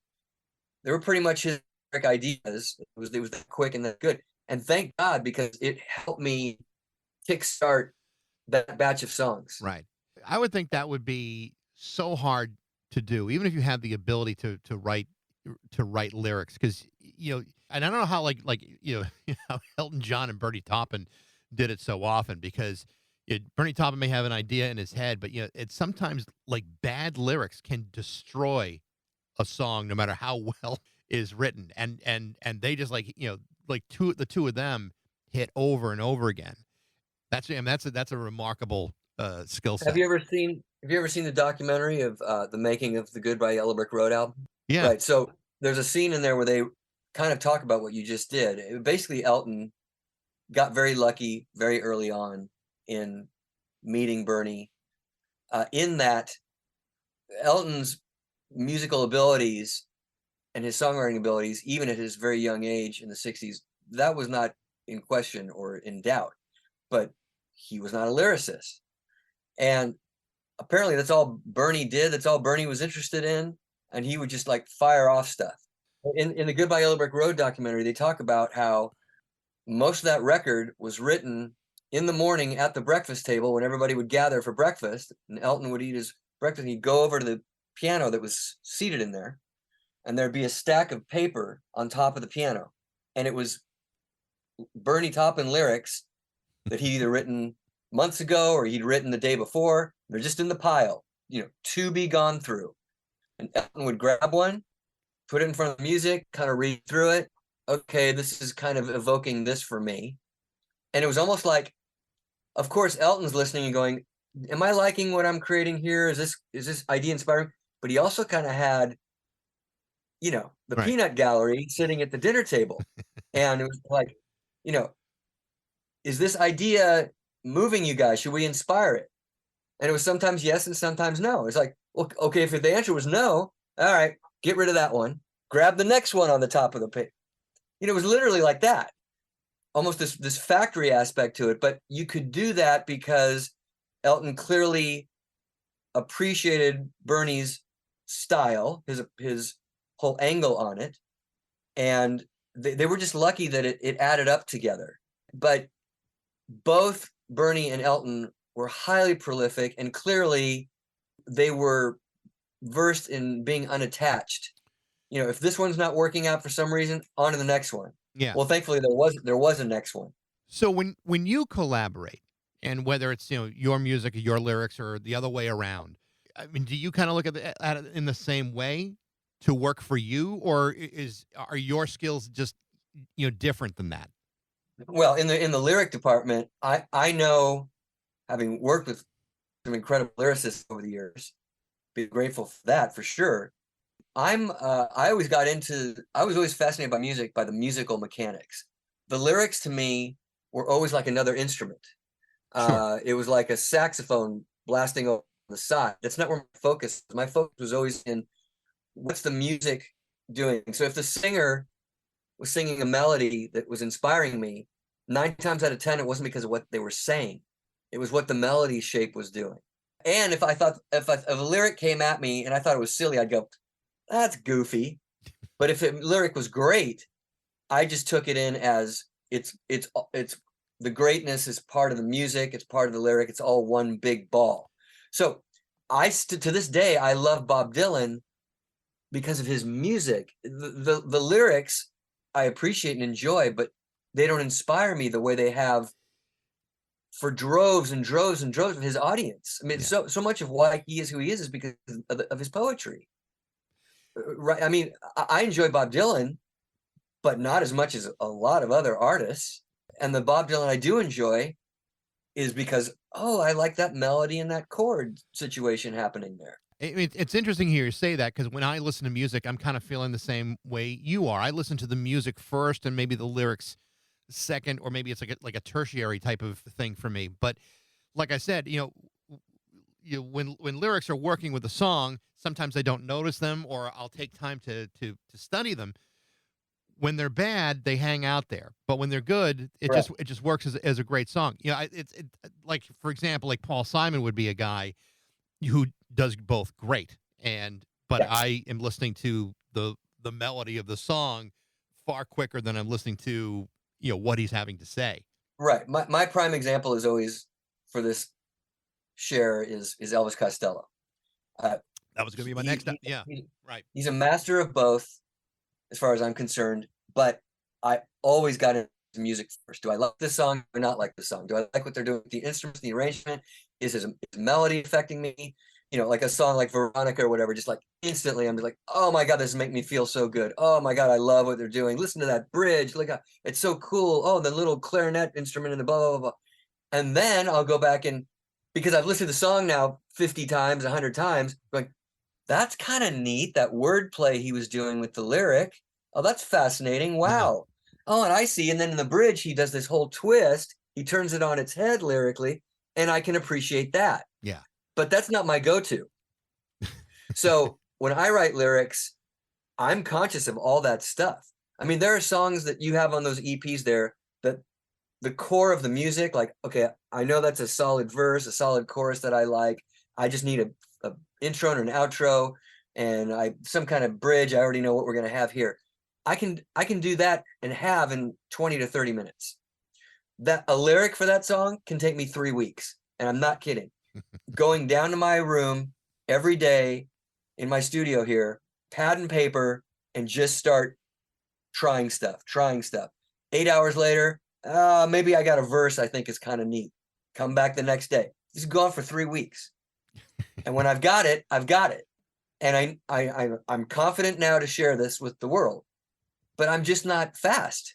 they were pretty much his lyric ideas. It was that quick and that good, and thank God, because it helped me kickstart that batch of songs. Right. I would think that would be so hard to do, even if you have the ability to write lyrics, because and I don't know how how Elton John and Bernie Taupin did it so often, because Bernie Taupin may have an idea in his head, but it's sometimes like bad lyrics can destroy a song, no matter how well is written, and they just like the two of them hit over and over again. That's that's a remarkable skill set. Have you ever seen the documentary of the making of the Goodbye Yellow Brick Road album? Yeah. Right. So there's a scene in there where they kind of talk about what you just did. Basically, Elton got very lucky very early on in meeting Bernie. In that, Elton's musical abilities and his songwriting abilities, even at his very young age in the 60s, that was not in question or in doubt. But he was not a lyricist. And apparently that's all Bernie did. That's all Bernie was interested in. And he would just like fire off stuff. In the Goodbye Yellow Brick Road documentary, they talk about how most of that record was written in the morning at the breakfast table when everybody would gather for breakfast, and Elton would eat his breakfast. He'd go over to the piano that was seated in there, and there'd be a stack of paper on top of the piano. And it was Bernie Taupin lyrics that he'd either written months ago or he'd written the day before. They're just in the pile, to be gone through. And Elton would grab one, put it in front of the music, kind of read through it. Okay, this is kind of evoking this for me. And it was almost like, of course, Elton's listening and going, am I liking what I'm creating here? Is this idea inspiring? But he also kind of had, the Right. peanut gallery sitting at the dinner table. And it was like, is this idea moving you guys? Should we inspire it? And it was sometimes yes and sometimes no. It's like, well, okay, if the answer was no, all right, get rid of that one. Grab the next one on the top of the page. It was literally like that. Almost this factory aspect to it. But you could do that because Elton clearly appreciated Bernie's style, his whole angle on it. And they were just lucky that it added up together. But both Bernie and Elton were highly prolific, and clearly they were versed in being unattached. If this one's not working out for some reason, on to the next one. Yeah. Well, thankfully there was a next one. So when you collaborate, and whether it's your music or your lyrics or the other way around, I mean, do you kind of look at it in the same way to work for you, or are your skills just different than that? Well, in the lyric department, I know, having worked with some incredible lyricists over the years, be grateful for that for sure. I was always fascinated by music, by the musical mechanics. The lyrics to me were always like another instrument. Sure. It was like a saxophone blasting on the side. That's not where my focus. My focus was always in what's the music doing. So if the singer was singing a melody that was inspiring me, 9 times out of 10, it wasn't because of what they were saying. It was what the melody shape was doing. And if I thought, if a lyric came at me and I thought it was silly, I'd go, that's goofy. But if a lyric was great, I just took it in as it's the greatness is part of the music, it's part of the lyric, it's all one big ball. So to this day, I love Bob Dylan because of his music. The lyrics I appreciate and enjoy, but they don't inspire me the way they have for droves and droves and droves of his audience. I mean, so much of why he is who he is because of his poetry. Right? I mean, I enjoy Bob Dylan, but not as much as a lot of other artists. And the Bob Dylan I do enjoy is because, oh, I like that melody and that chord situation happening there. It's interesting here you say that, because when I listen to music, I'm kind of feeling the same way you are. I listen to the music first and maybe the lyrics second, or maybe it's like a tertiary type of thing for me. But like I said, when lyrics are working with a song, sometimes I don't notice them, or I'll take time to study them. When they're bad, they hang out there. But when they're good, it just works as a great song. It's like, for example, like Paul Simon would be a guy who does both great, but yes, I am listening to the melody of the song far quicker than I'm listening to what he's having to say. Right. My prime example is always for this share is Elvis Costello. That was going to be my next. Right. He's a master of both, as far as I'm concerned. But I always got into music first. Do I like this song or not like the song? Do I like what they're doing with the instruments, the arrangement? Is his melody affecting me? Like a song like Veronica or whatever, just like instantly I'm just like, oh my God, this is making me feel so good. Oh my God, I love what they're doing. Listen to that bridge. Look, it's so cool. Oh, the little clarinet instrument and the blah, blah, blah, blah. And then I'll go back and, because I've listened to the song now 50 times, 100 times, like, that's kind of neat, that wordplay he was doing with the lyric. Oh, that's fascinating. Wow. Oh, and I see. And then in the bridge, he does this whole twist. He turns it on its head lyrically, and I can appreciate that. Yeah. But that's not my go-to. So when I write lyrics, I'm conscious of all that stuff. I mean, there are songs that you have on those EPs there that the core of the music, like, okay, I know that's a solid verse, a solid chorus that I like. I just need a intro and an outro and some kind of bridge. I already know what we're going to have here. I can do that and have in 20 to 30 minutes. That a lyric for that song can take me 3 weeks. And I'm not kidding. Going down to my room every day in my studio here, pad and paper, and just start trying stuff. 8 hours later, maybe I got a verse I think is kind of neat. Come back the next day. It's gone for 3 weeks. And when I've got it, I've got it. And I'm confident now to share this with the world, but I'm just not fast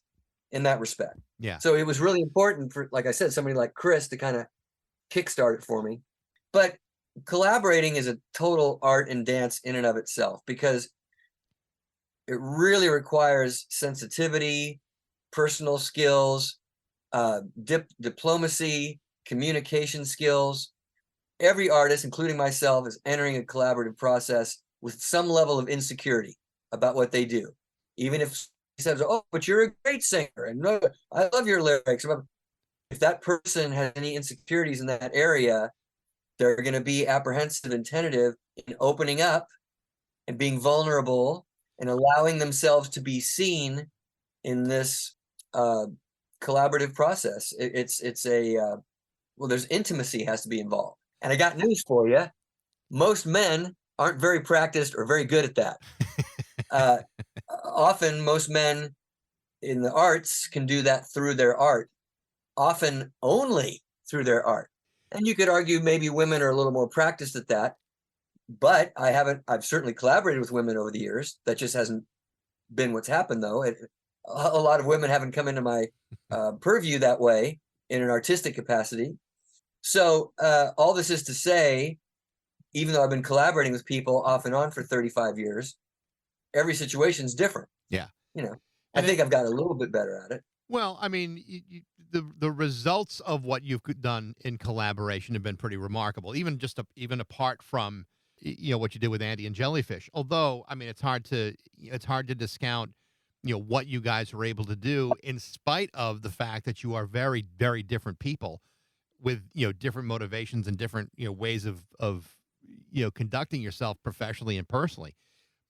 in that respect. Yeah. So it was really important for, like I said, somebody like Chris to kind of kickstart it for me. But collaborating is a total art and dance in and of itself, because it really requires sensitivity, personal skills, diplomacy, communication skills. Every artist, including myself, is entering a collaborative process with some level of insecurity about what they do. Even if he says, oh, but you're a great singer, and no, I love your lyrics. If that person has any insecurities in that area, they're going to be apprehensive and tentative in opening up and being vulnerable and allowing themselves to be seen in this collaborative process. There's intimacy has to be involved. And I got news for you. Most men aren't very practiced or very good at that. Often most men in the arts can do that through their art, often only through their art. And you could argue maybe women are a little more practiced at that, but I've certainly collaborated with women over the years. That just hasn't been what's happened, though. A lot of women haven't come into my purview that way in an artistic capacity. So all this is to say, even though I've been collaborating with people off and on for 35 years, every situation is different. Yeah. I think I've got a little bit better at it. Well, I mean, the results of what you've done in collaboration have been pretty remarkable, even apart from what you did with Andy and Jellyfish. Although, I mean, it's hard to discount what you guys were able to do in spite of the fact that you are very, very different people with, different motivations and different, ways of conducting yourself professionally and personally.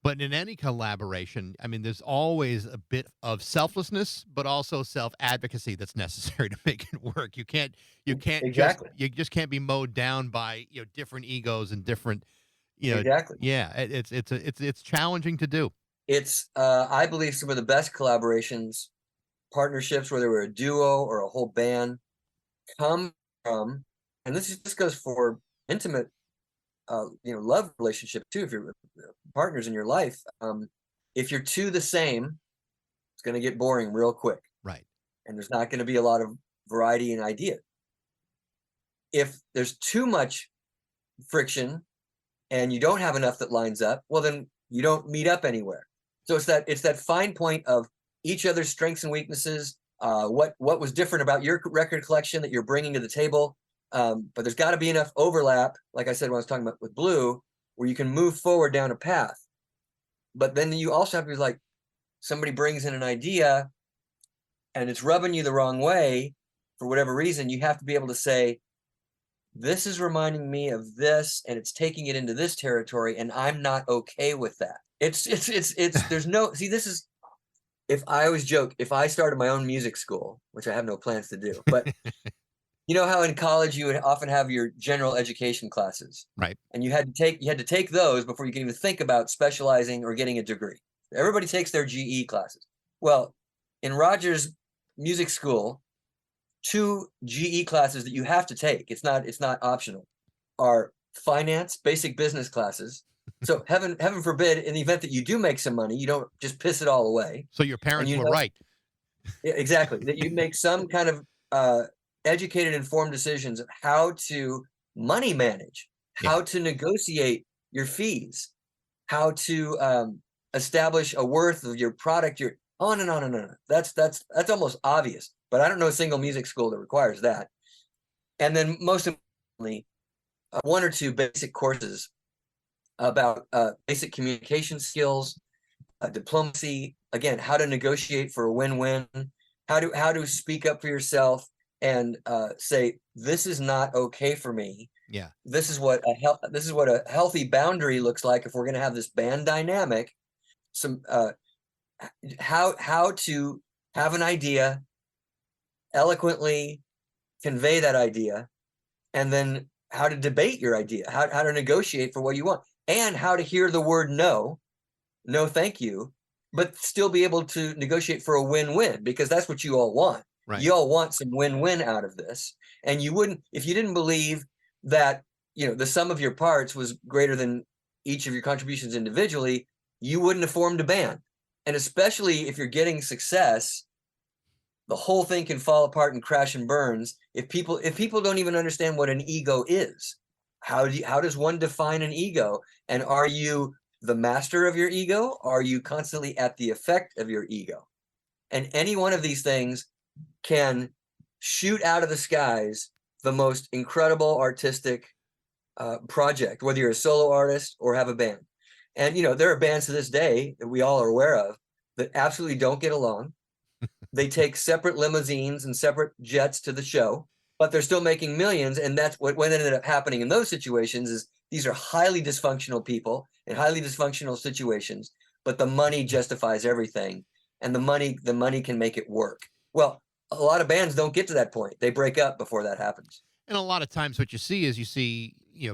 But in any collaboration, I mean, there's always a bit of selflessness, but also self-advocacy that's necessary to make it work. Exactly. You just can't be mowed down by, different egos and different, Exactly. yeah, it's challenging to do. It's I believe some of the best collaborations, partnerships, whether we're a duo or a whole band, come from, and this goes for intimate, love relationship too. If you're with partners in your life, if you're two the same, it's going to get boring real quick, Right. and there's not going to be a lot of variety in idea. If there's too much friction and you don't have enough that lines up, well, then you don't meet up anywhere. So it's that fine point of each other's strengths and weaknesses. What was different about your record collection that you're bringing to the table? But there's got to be enough overlap, like I said when I was talking about with Blue, where you can move forward down a path. But then you also have to be like, somebody brings in an idea and it's rubbing you the wrong way for whatever reason. You have to be able to say, this is reminding me of this, and it's taking it into this territory, and I'm not okay with that. It's there's no, see, this is, if I always joke, if I started my own music school, which I have no plans to do, but you know how in college you would often have your general education classes, Right. and you had to take those before you can even think about specializing or getting a degree. Everybody takes their GE classes. Well, in Rogers Music School, 2 GE classes that you have to take, it's not optional, are finance, basic business classes. So heaven forbid, in the event that you do make some money, you don't just piss it all away. So your parents you were know, right. Yeah, exactly. That you make some kind of educated, informed decisions of how to money manage, how to negotiate your fees, how to establish a worth of your product. Your on and on and on. That's almost obvious, but I don't know a single music school that requires that. And then most importantly, 1 or 2 basic courses about basic communication skills, diplomacy, again, how to negotiate for a win-win, how to speak up for yourself and say, this is not okay for me. Yeah. This is what a healthy boundary looks like if we're going to have this band dynamic. Some how to have an idea, eloquently convey that idea, and then how to debate your idea, how to negotiate for what you want, and how to hear the word no, thank you, but still be able to negotiate for a win-win, because that's what you all want. Right. You all want some win-win out of this. And you wouldn't, if you didn't believe that, the sum of your parts was greater than each of your contributions individually, you wouldn't have formed a band. And especially if you're getting success, the whole thing can fall apart and crash and burns if people don't even understand what an ego is. How does one define an ego? And are you the master of your ego? Are you constantly at the effect of your ego? And any one of these things can shoot out of the skies the most incredible artistic project, whether you're a solo artist or have a band. And there are bands to this day that we all are aware of that absolutely don't get along. They take separate limousines and separate jets to the show, but they're still making millions. And that's what ended up happening in those situations is these are highly dysfunctional people in highly dysfunctional situations, but the money justifies everything. And the money can make it work. Well, a lot of bands don't get to that point. They break up before that happens. And a lot of times what you see is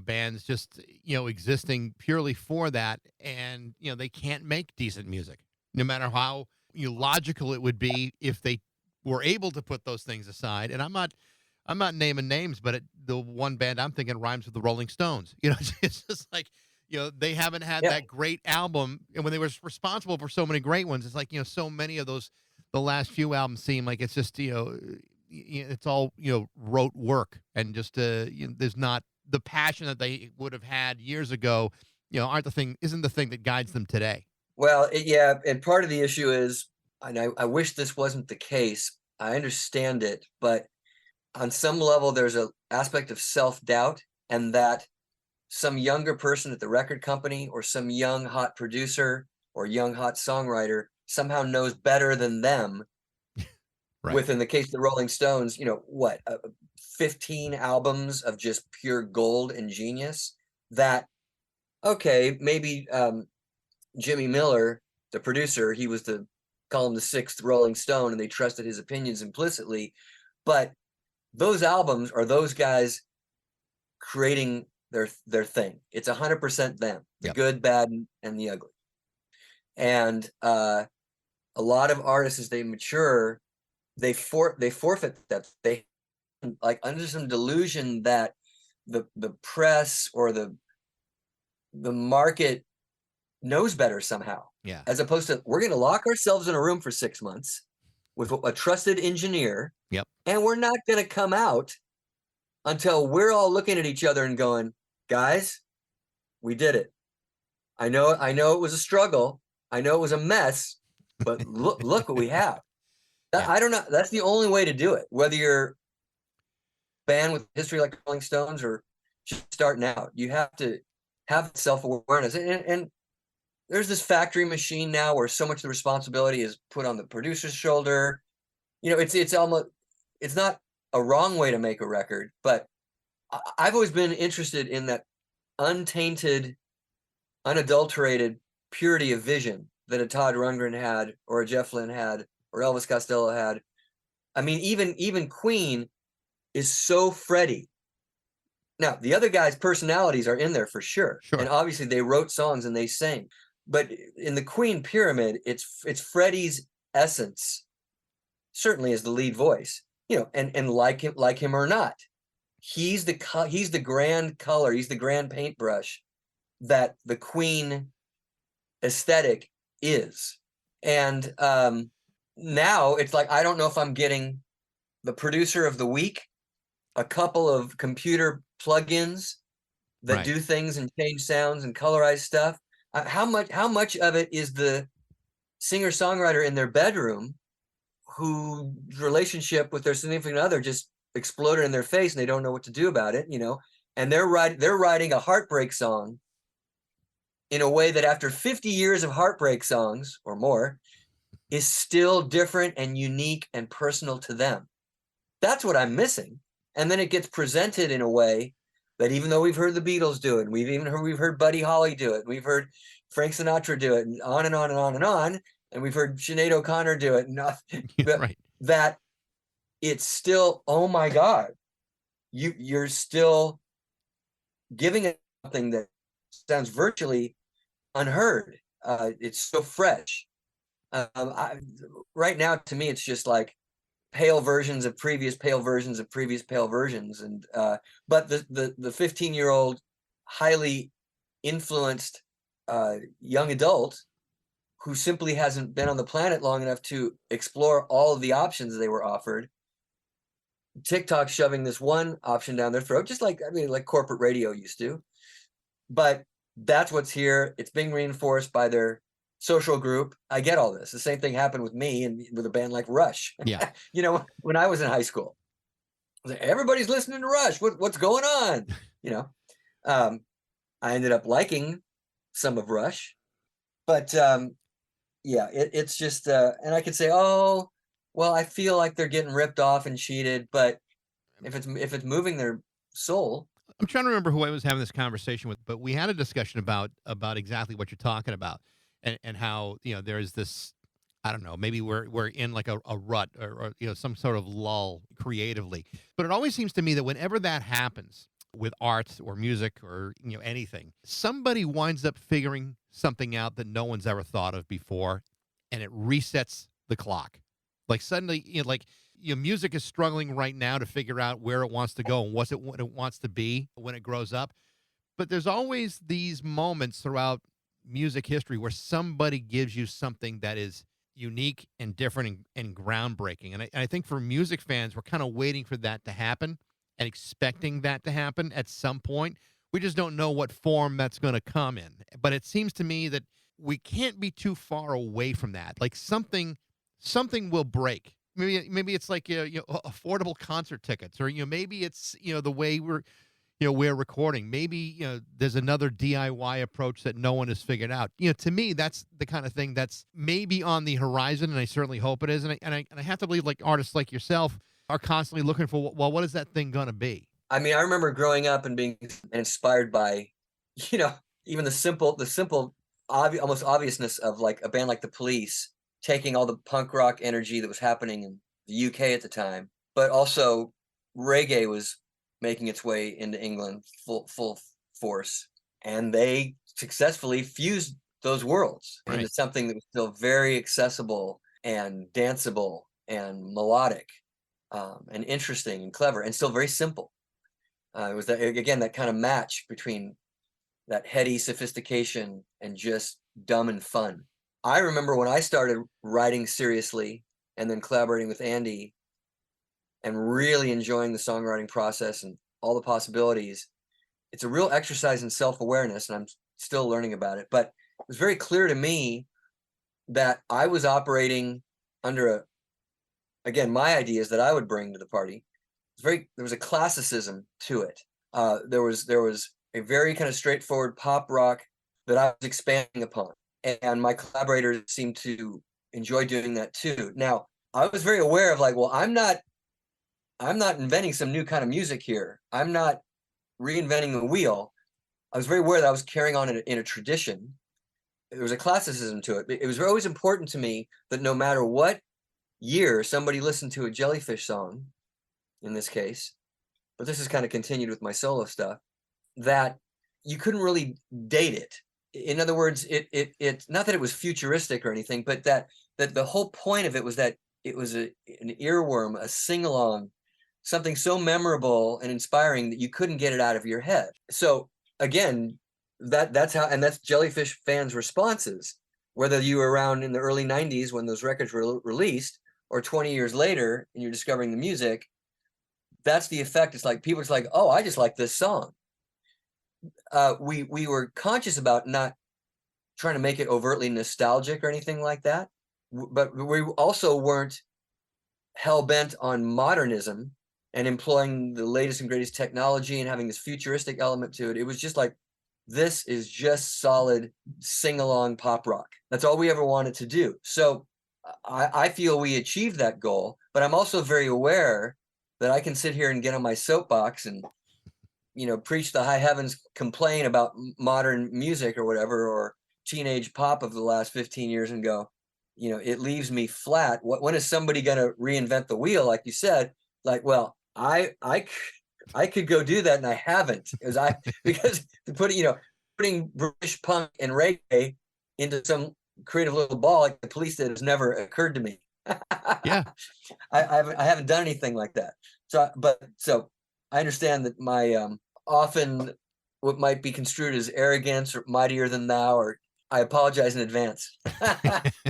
bands just, existing purely for that. And, they can't make decent music, no matter how logical it would be if they were able to put those things aside. And I'm not naming names, but the one band I'm thinking rhymes with the Rolling Stones. It's just like, they haven't had that great album. And when they were responsible for so many great ones, it's like, so many of those, the last few albums seem like it's just, it's all, rote work and just, there's not the passion that they would have had years ago, isn't the thing that guides them today. Well, and part of the issue is, and I wish this wasn't the case. I understand it, but on some level, there's an aspect of self-doubt, and that some younger person at the record company or some young hot producer or young hot songwriter somehow knows better than them. Right. Within the case of the Rolling Stones, 15 albums of just pure gold and genius. That, okay, maybe Jimmy Miller, the producer, he was call him the sixth Rolling Stone, and they trusted his opinions implicitly. But those albums are those guys creating their thing. It's 100% them, the Yep. good, bad, and the ugly. And a lot of artists, as they mature, they forfeit that. They like under some delusion that the press or the market knows better somehow. Yeah. As opposed to, we're going to lock ourselves in a room for 6 months with a trusted engineer. Yep. And we're not going to come out until we're all looking at each other and going, guys, we did it. I know it was a struggle. I know it was a mess, but look what we have. Yeah. I don't know. That's the only way to do it. Whether you're a band with history like Rolling Stones or just starting out, you have to have self-awareness. And there's this factory machine now where so much of the responsibility is put on the producer's shoulder. It's almost, it's not a wrong way to make a record, but I've always been interested in that untainted, unadulterated purity of vision that a Todd Rundgren had, or a Jeff Lynne had, or Elvis Costello had. I mean, even Queen is so Freddie. Now, the other guys' personalities are in there for sure. And obviously they wrote songs and they sang. But in the Queen pyramid, it's Freddie's essence, certainly as the lead voice, and like him or not, he's the grand color, he's the grand paintbrush that the Queen aesthetic is. And now it's like, I don't know if I'm getting the producer of the week, a couple of computer plugins that do things and change sounds and colorize stuff. How much of it is the singer-songwriter in their bedroom whose relationship with their significant other just exploded in their face and they don't know what to do about it, and they're writing a heartbreak song in a way that after 50 years of heartbreak songs or more is still different and unique and personal to them. That's what I'm missing. And then it gets presented in a way that, even though we've heard the Beatles do it, we've heard Buddy Holly do it, we've heard Frank Sinatra do it, and on and on and on and on, and we've heard Sinead O'Connor do it, that it's still, oh my God, you're still giving it something that sounds virtually unheard. It's so fresh. Right now, to me, it's just like pale versions of previous pale versions of previous pale versions. And but the 15-year-old highly influenced young adult who simply hasn't been on the planet long enough to explore all of the options they were offered, TikTok shoving this one option down their throat, just like corporate radio used to. But that's what's here. It's being reinforced by their social group. I get all this. The same thing happened with me and with a band like Rush. Yeah. When I was in high school, I was like, everybody's listening to Rush. What's going on? I ended up liking some of Rush, but it's just, and I could say, oh, well, I feel like they're getting ripped off and cheated, but if it's moving their soul. I'm trying to remember who I was having this conversation with, but we had a discussion about exactly what you're talking about, and how there's this, I don't know, maybe we're in like a rut or some sort of lull creatively, but it always seems to me that whenever that happens with art or music or anything, somebody winds up figuring something out that no one's ever thought of before, and it resets the clock. Like suddenly, music is struggling right now to figure out where it wants to go and what it wants to be when it grows up. But there's always these moments throughout music history where somebody gives you something that is unique and different and groundbreaking. And I think for music fans, we're kind of waiting for that to happen and expecting that to happen at some point. We just don't know what form that's going to come in. But it seems to me that we can't be too far away from that. Like something will break. Maybe it's like affordable concert tickets, or maybe it's the way we're we're recording. Maybe, there's another DIY approach that no one has figured out. To me, that's the kind of thing that's maybe on the horizon, and I certainly hope it is. And I have to believe, like, artists like yourself are constantly looking for, well, what is that thing going to be? I mean, I remember growing up and being inspired by, even the simple, almost obviousness of like a band like the Police taking all the punk rock energy that was happening in the UK at the time, but also reggae was making its way into England full force, and they successfully fused those worlds into something that was still very accessible and danceable and melodic, and interesting and clever and still very simple. It was that kind of match between that heady sophistication and just dumb and fun. I remember when I started writing seriously and then collaborating with Andy and really enjoying the songwriting process and all the possibilities. It's a real exercise in self-awareness, and I'm still learning about it. But it was very clear to me that I was operating under my ideas that I would bring to the party. There was a classicism to it. There was a very kind of straightforward pop rock that I was expanding upon, and my collaborators seemed to enjoy doing that too. Now, I was very aware of like, well, I'm not inventing some new kind of music here. I'm not reinventing the wheel. I was very aware that I was carrying on in a tradition. There was a classicism to it. It was always important to me that no matter what year somebody listened to a Jellyfish song, in this case, but this is kind of continued with my solo stuff, that you couldn't really date it. In other words, it's not that it was futuristic or anything, but that the whole point of it was that it was an earworm, a sing-along, something so memorable and inspiring that you couldn't get it out of your head. So again, that's how, and that's Jellyfish fans' responses, whether you were around in the early 90s when those records were released, or 20 years later and you're discovering the music. That's the effect. It's like people's like, oh, I just like this song. We were conscious about not trying to make it overtly nostalgic or anything like that, but we also weren't hell-bent on modernism and employing the latest and greatest technology and having this futuristic element to it. It was just like, this is just solid sing-along pop rock. That's all we ever wanted to do. So I feel we achieved that goal, but I'm also very aware that I can sit here and get on my soapbox and, preach the high heavens, complain about modern music or whatever, or teenage pop of the last 15 years and go, it leaves me flat. When is somebody going to reinvent the wheel? Like you said, like, well, I could go do that, and I haven't, because putting British punk and reggae into some creative little ball like the Police did has never occurred to me. Yeah, I haven't done anything like that. So I understand that my often what might be construed as arrogance or mightier than thou, or I apologize in advance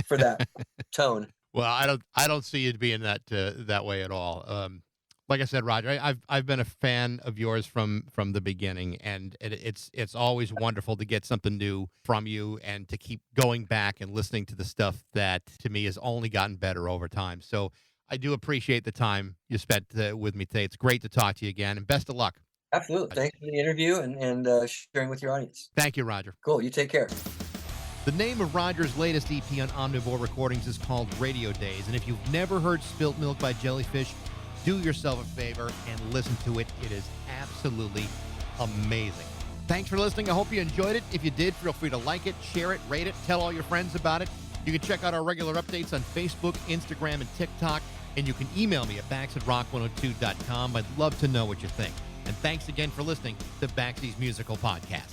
for that tone. Well, I don't see it being that way at all. Like I said, Roger, I've been a fan of yours from the beginning, and it's always wonderful to get something new from you and to keep going back and listening to the stuff that to me has only gotten better over time. So I do appreciate the time you spent with me today. It's great to talk to you again, and best of luck. Absolutely. Thanks for the interview and sharing with your audience. Thank you, Roger. Cool. You take care. The name of Roger's latest EP on Omnivore Recordings is called Radio Days, and if you've never heard Spilt Milk by Jellyfish, do yourself a favor and listen to it. It is absolutely amazing. Thanks for listening. I hope you enjoyed it. If you did, feel free to like it, share it, rate it, tell all your friends about it. You can check out our regular updates on Facebook, Instagram, and TikTok, and you can email me at bax@rock102.com. I'd love to know what you think. And thanks again for listening to Baxie's Musical Podcast.